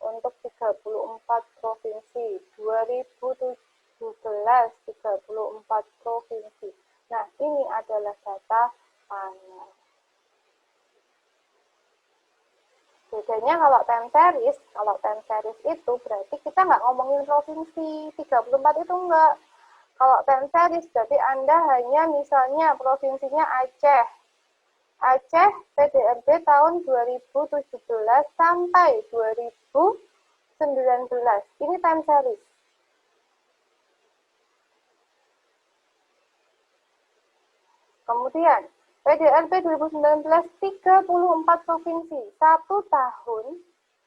untuk 34 provinsi, 2017 34 provinsi. Nah, ini adalah data panel. Bedanya kalau time series itu berarti kita nggak ngomongin provinsi, 34 itu enggak. Kalau time series berarti Anda hanya misalnya provinsinya Aceh. Aceh PDRB tahun 2017 sampai 2019. Ini time series. Kemudian PDRB 2019 34 provinsi, 1 tahun,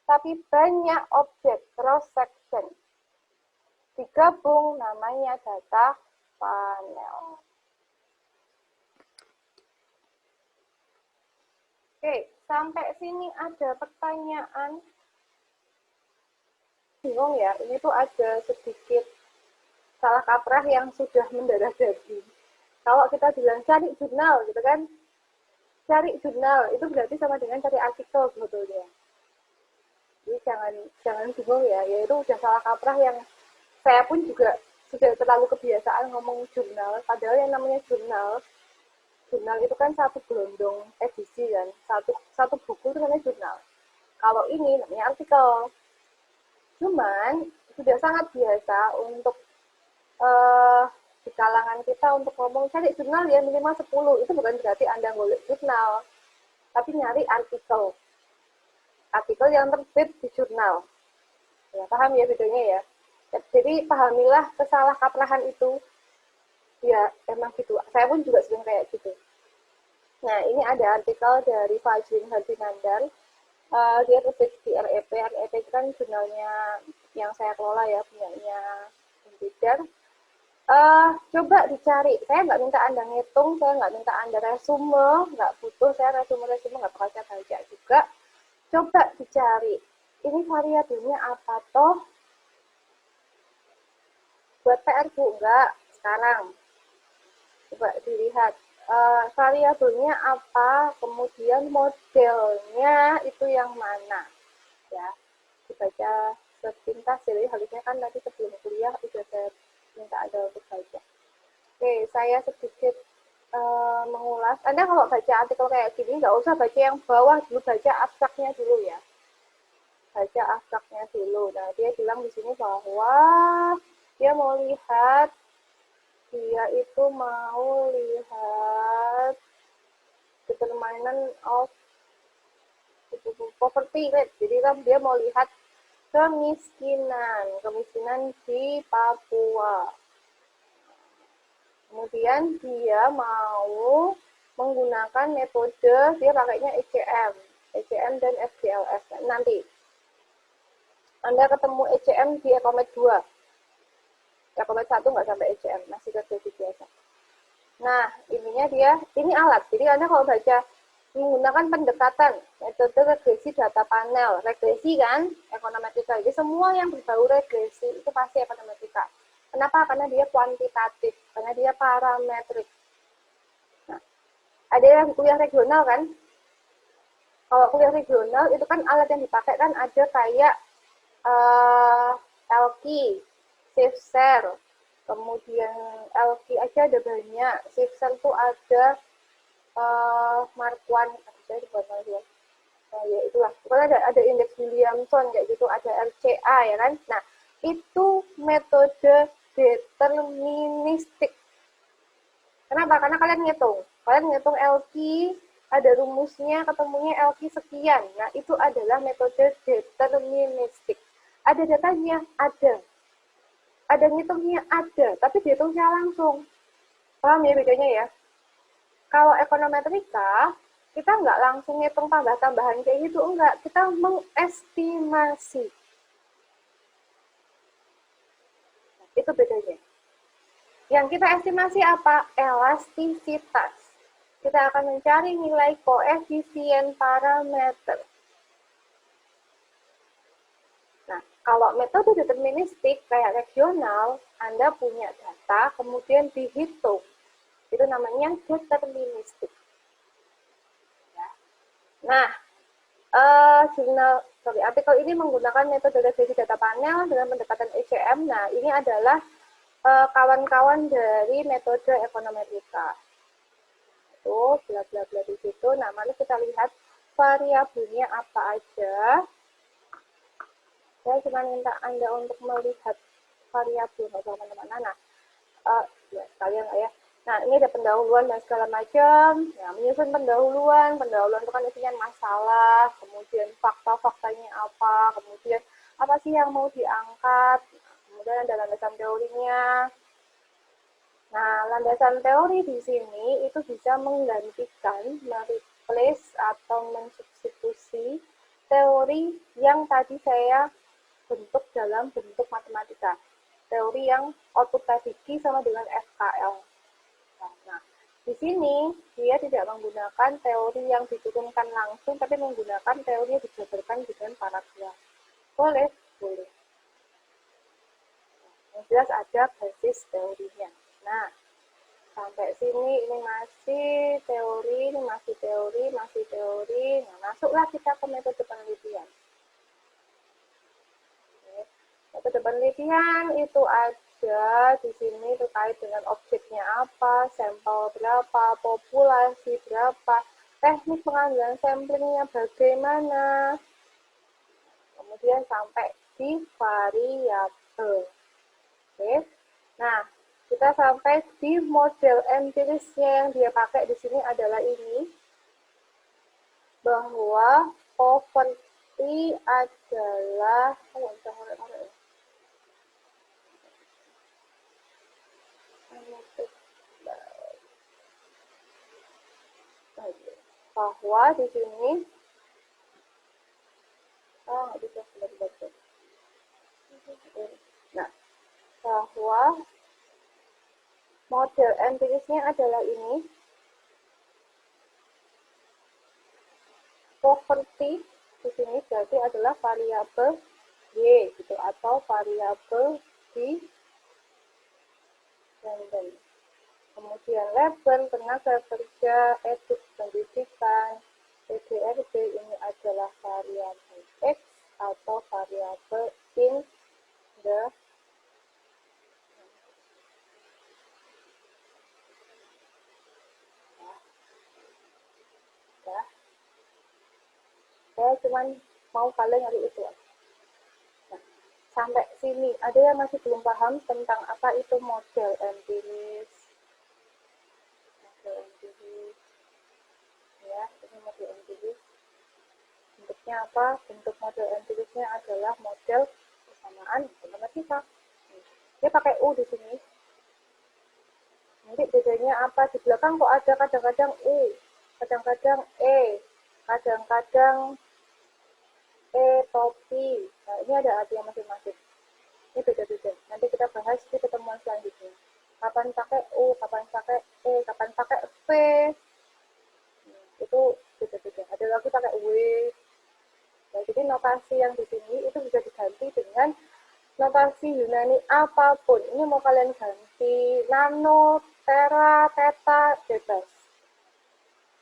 tapi banyak objek cross section. Digabung namanya data panel. Oke, sampai sini ada pertanyaan? Bingung ya, ini tuh ada sedikit salah kaprah yang sudah mendarah daging. Kalau kita bilang cari jurnal, gitu kan, cari jurnal itu berarti sama dengan cari artikel sebetulnya. Jadi jangan bingung ya, yaitu udah salah kaprah yang saya pun juga sudah terlalu kebiasaan ngomong jurnal. Padahal yang namanya jurnal itu kan satu gelondong edisi kan, satu buku itu namanya jurnal. Kalau ini namanya artikel. Cuman sudah sangat biasa untuk di kalangan kita untuk ngomong cari jurnal ya minimal 10. Itu bukan berarti Anda ngulik jurnal, tapi nyari artikel. Artikel yang terbit di jurnal. Ya, paham ya bedanya ya? Jadi pahamilah kesalahkaprahan itu. Ya, emang gitu. Saya pun juga sering kayak gitu. Nah, ini ada artikel dari Fajrin Hardinandar. Dia terbit di REP. REP itu kan jurnalnya yang saya kelola ya, punyanya Bidar. Coba dicari. Saya nggak minta Anda ngitung, saya nggak minta Anda resume, nggak butuh saya resume nggak bakal saya baca juga. Coba dicari. Ini variabelnya apa toh? buat PR Bu, enggak. Sekarang coba dilihat variabelnya apa, kemudian modelnya itu yang mana, ya. Dibaca sepintas, jadi harusnya kan nanti sebelum kuliah udah saya minta Anda untuk baca. Oke, saya sedikit mengulas. Anda kalau baca artikel kayak gini nggak usah baca yang bawah dulu, baca abstraknya dulu ya. Baca abstraknya dulu. Nah, dia bilang di sini bahwa dia mau lihat, dia itu mau lihat determinant of poverty rate. Jadi kan dia mau lihat kemiskinan di Papua. Kemudian dia mau menggunakan metode, dia pakainya ECM dan FGLS. Nanti Anda ketemu ECM di Ecomed 2. Ecomed 1 nggak sampai ECM, masih regresi biasa. Nah, ini alat. Jadi Anda kalau baca menggunakan pendekatan metode regresi data panel, regresi kan, ekonometrika. Jadi semua yang berbau regresi itu pasti ekonometrika. Kenapa? Karena dia kuantitatif, karena dia parametrik. Nah, ada yang kuliah regional kan? Kalau kuliah regional itu kan alat yang dipakai kan ada kayak LQ, SafeShare, kemudian LQ aja ada banyak, SafeShare tuh ada Mark 1, ya itulah. Pokoknya ada indeks Williamson kayak gitu, ada RCA ya kan. Nah, itu metode deterministik. Kenapa? Karena kalian ngitung LQ, ada rumusnya, ketemunya LQ sekian. Nah, itu adalah metode deterministik. Ada datanya? Ada. Ada ngitungnya? Ada. Tapi dihitungnya langsung. Paham ya bedanya ya? Kalau ekonometrika, kita nggak langsung ngitung tambah-tambahan kayak gitu, enggak. Kita mengestimasi. Itu bedanya. Yang kita estimasi apa? Elastisitas. Kita akan mencari nilai koefisien parameter. Nah, kalau metode deterministik kayak regional, Anda punya data, kemudian dihitung. Itu namanya deterministik. Ya. Nah, artikel ini menggunakan metode regresi data panel dengan pendekatan ECM. Nah, ini adalah kawan-kawan dari metode ekonometrika. Itu bla bla bla di situ. Nah, mari kita lihat variabelnya apa aja. Saya cuma minta Anda untuk melihat variabel teman-teman. Nah, ya sekalian lah ya. Nah, ini ada pendahuluan dan segala macam. Nah, menyusun pendahuluan itu kan isinya masalah, kemudian fakta-faktanya apa, kemudian apa sih yang mau diangkat, kemudian ada landasan teorinya. Nah, landasan teori di sini itu bisa menggantikan, mereplace atau mensubstitusi teori yang tadi saya bentuk dalam bentuk matematika. Teori yang output tadi Q sama dengan FKL. Nah, di sini dia tidak menggunakan teori yang diturunkan langsung, tapi menggunakan teori yang dijabarkan dengan paragraf. Boleh? Boleh. Yang jelas ada basis teorinya. Nah, sampai sini ini masih teori, ini masih teori. Nah, masuklah kita ke metode penelitian. Metode penelitian itu ada di sini terkait dengan objeknya apa, sampel berapa, populasi berapa, teknik pengambilan samplingnya bagaimana, kemudian sampai di variabel. Oke. Nah, kita sampai di model empirisnya yang dia pakai di sini adalah ini, bahwa poverty adalah bahwa di sini nah, bahwa model empirisnya adalah ini, poverty di sini berarti adalah variabel Y gitu, atau variabel di dependen. Kemudian label, tenaga kerja, etik pendidikan, PDRB ini adalah variabel X atau variabel in the ya. Saya cuma mau kalian nyari itu. Nah, sampai sini ada yang masih belum paham tentang apa itu model empiris. Model empiris. Ya, ini model empiris. Bentuknya apa? Bentuk model empirisnya adalah model persamaan matematika. Dia pakai U di sini. Nanti bedanya apa? Di belakang kok ada kadang-kadang U, kadang-kadang E, kadang-kadang topi. Nah, ini ada artinya masing-masing. Ini beda-beda. Nanti kita bahas di pertemuan selanjutnya. Kapan pakai U, kapan pakai E, kapan pakai V. Itu beda-beda. Ada lagi pakai W. Nah, jadi notasi yang di sini itu bisa diganti dengan notasi Yunani apapun. Ini mau kalian ganti nano, tera, theta, bebas.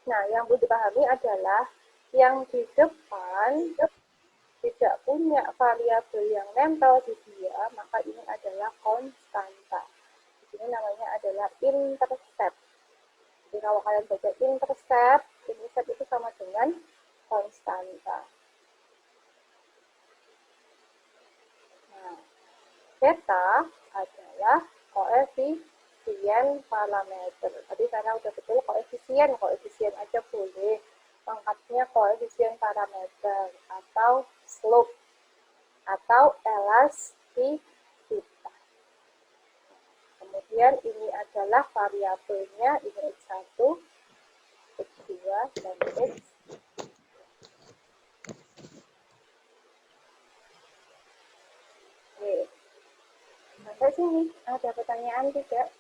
Nah, yang perlu dipahami adalah yang di depan tidak punya variabel yang nempel di dia, maka ini adalah konstanta. Di sini namanya adalah intercept. Jadi kalau kalian baca intercept itu sama dengan konstanta. Nah, theta adalah koefisien parameter. Tadi karena udah betul koefisien aja boleh. Lengkapnya koefisien parameter atau slope atau elastisitas. Kemudian ini adalah variabelnya, ini X1, X2, dan X. Oke. Sampai sini ada pertanyaan tidak?